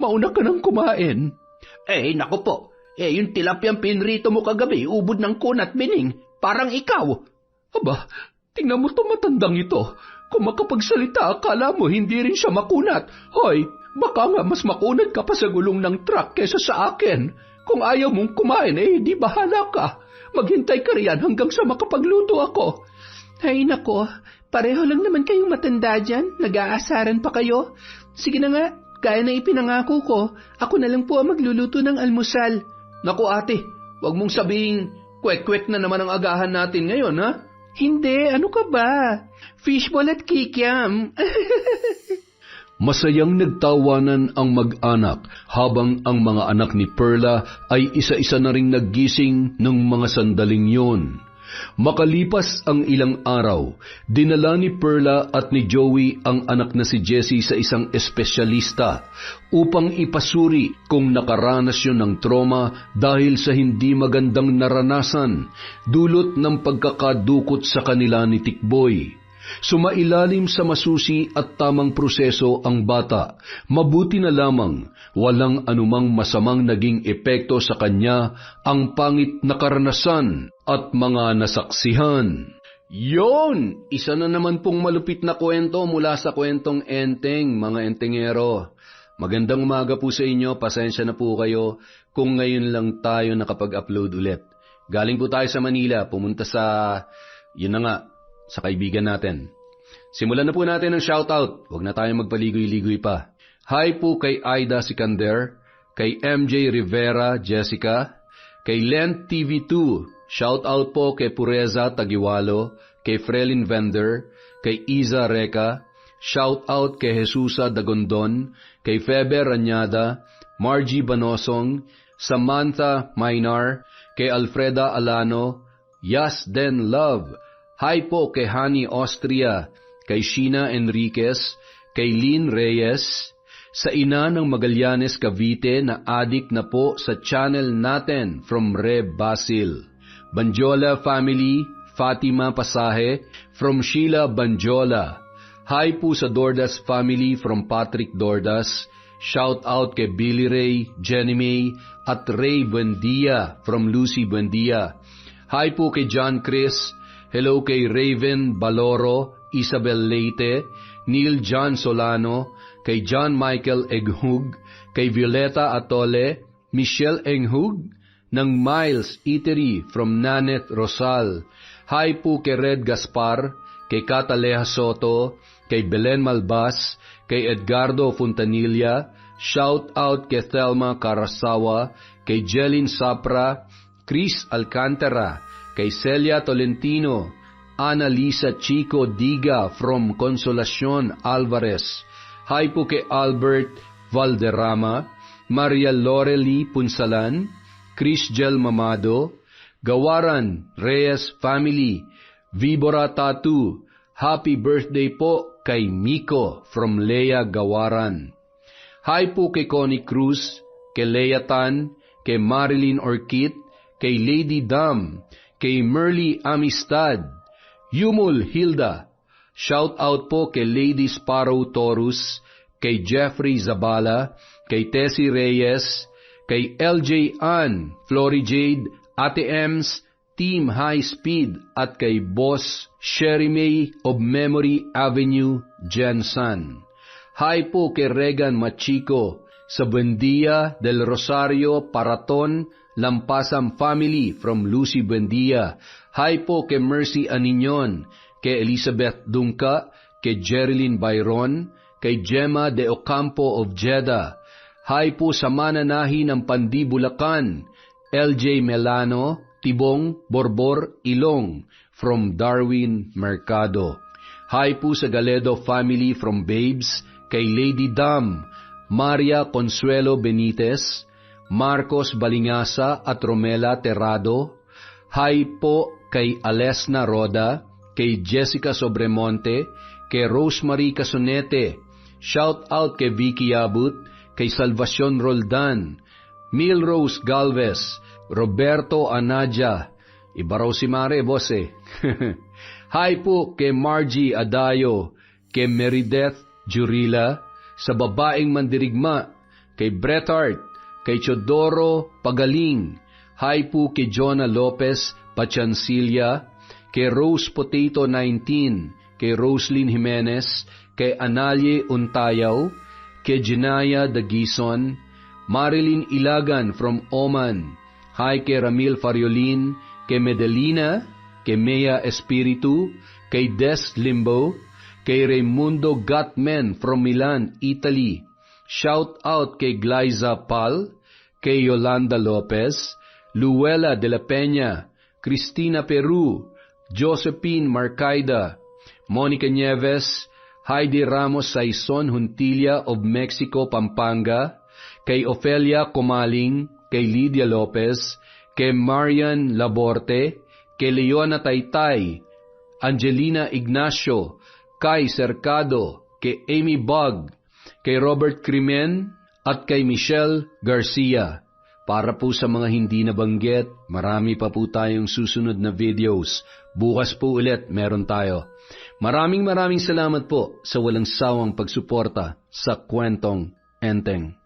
Mauna ka nang kumain. Naku po. Yung tilapiyang pinrito mo kagabi, ubod ng kunat, Bening. Parang ikaw. Aba, tingnan mo matandang ito. Kung makapagsalita, akala mo hindi rin siya makunat. Hoy, baka nga mas makunat ka pa sa gulong ng truck kesa sa akin. Kung ayaw mong kumain, di bahala ka. Maghintay ka riyan hanggang sa makapagluto ako. Ay nako, pareho lang naman kayong matanda dyan. Nag-aasaran pa kayo. Sige na nga, gaya na ipinangako ko, ako na lang po ang magluluto ng almusal. Naku ate, wag mong sabihin Kwek-kwek na naman ang agahan natin ngayon, ha? Hindi, ano ka ba? Fishball at kikiam. Masayang nagtawanan ang mag-anak habang ang mga anak ni Perla ay isa-isa na ring naggising ng mga sandaling yon. Makalipas ang ilang araw, dinala ni Perla at ni Joey ang anak na si Jessie sa isang espesyalista upang ipasuri kung nakaranas yun ng trauma dahil sa hindi magandang naranasan dulot ng pagkakadukot sa kanila ni Tikboy. Sumailalim sa masusi at tamang proseso ang bata. Mabuti na lamang walang anumang masamang naging epekto sa kanya ang pangit na karanasan at mga nasaksihan. Yon! Isa na naman pong malupit na kwento mula sa kwentong Enteng, mga entengero. Magandang umaga po sa inyo, pasensya na po kayo kung ngayon lang tayo nakapag-upload ulit. Galing po tayo sa Manila, pumunta sa, sa kaibigan natin. Simulan na po natin ang shoutout. Huwag na tayong magpaligoy-ligoy pa. Hi po kay Aida Sikander, kay MJ Rivera Jessica, kay Lent TV2. Shoutout po kay Pureza Tagiwalo, kay Frelin Vender, kay Iza Reka. Shoutout kay Jesusa Dagondon, kay Feber Ranyada, Margie Banosong, Samantha Mainar, kay Alfreda Alano, Yas Den Love. Hi po kay Hani Austria, kay Sheena Enriquez, kay Lynn Reyes, sa ina ng Magallanes Cavite na adik na po sa channel natin from Re Basil. Banjola family, Fatima Pasahe, from Sheila Banjola. Hi po sa Dordas family from Patrick Dordas. Shout out kay Billy Ray, Jenny May, at Ray Buendia from Lucy Buendia. Hi po kay John Chris. Hello kay Raven Baloro, Isabel Leite, Neil John Solano, kay John Michael Eghug, kay Violeta Atole, Michelle Enghug, ng Miles Eatery from Nanette Rosal. Hi po kay Red Gaspar, kay Cataleja Soto, kay Belen Malbas, kay Edgardo Fontanilla, shout out kay Thelma Carasawa, kay Jelin Sapra, Chris Alcantara, kay Celia Tolentino, Ana Lisa Chico Diga from Consolacion Alvarez. Hi po kay Albert Valderrama, Maria Lorely Punsalan, Chris Gel Mamado, Gawaran Reyes Family, Vibora Tattoo. Happy birthday po kay Miko from Lea Gawaran. Hi po kay Connie Cruz, kay Lea Tan, kay Marilyn Orchid, kay Lady Dam, kay Merly Amistad, Yumul Hilda. Shout out po kay Lady Sparrow Taurus, kay Jeffrey Zabala, kay Tessie Reyes, kay LJ Ann, Flory Jade, Ate Ems, Team High Speed, at kay Boss Sherry May of Memory Avenue, Jensan. Hi po kay Regan Machico, sa Buendia del Rosario, Paraton, Lampasam Family from Lucy Buendia. Hi po kay Mercy Aniñon, kay Elizabeth Dungka, kay Jerilyn Byron, kay Gemma de Ocampo of Jeddah. Hi po sa mananahi ng Pandi Bulacan, LJ Melano, Tibong, Borbor, Ilong from Darwin Mercado. Hi po sa Galedo family from Babes, kay Lady Dam, Maria Consuelo Benitez, Marcos Balingasa at Romela Terrado. Hi po kay Alesna Roda, kay Jessica Sobremonte, kay Rosemary Casonete. Shout out kay Vicky Abut, kay Salvacion Roldan, Milrose Galvez, Roberto Anadia. Iba raw si Mare, boss eh. Hi po kay Margie Adayo, kay Merideth Jurila, sa babaeng mandirigma, kay Bret Hart, kay Chodoro Pagaling. Hi po kay Jonah Lopez Pachancilla, kay Rose Potato 19, kay Roslyn Jimenez, kay Analie Untayaw, kay Jenaya Dagison, Marilyn Ilagan from Oman. Hi kay Ramil Fariolin, kay Medelina, kay Mea Espiritu, kay Des Limbo, kay Raimundo Gatmen from Milan, Italy. Shout out kay Glyza Pal, kay Yolanda Lopez, Luella de la Peña, Cristina Peru, Josephine Marcaida, Monica Nieves, Heidi Ramos Saison Huntilla of Mexico, Pampanga, kay Ofelia Comaling, kay Lydia Lopez, kay Marian Laborte, kay Leona Taytay, Angelina Ignacio, kay Cercado, kay Amy Bug, kay Robert Crimen, at kay Michelle Garcia. Para po sa mga hindi nabanggit, marami pa po tayong susunod na videos. Bukas po ulit meron tayo. Maraming salamat po sa walang sawang pagsuporta sa Kwentong Enteng.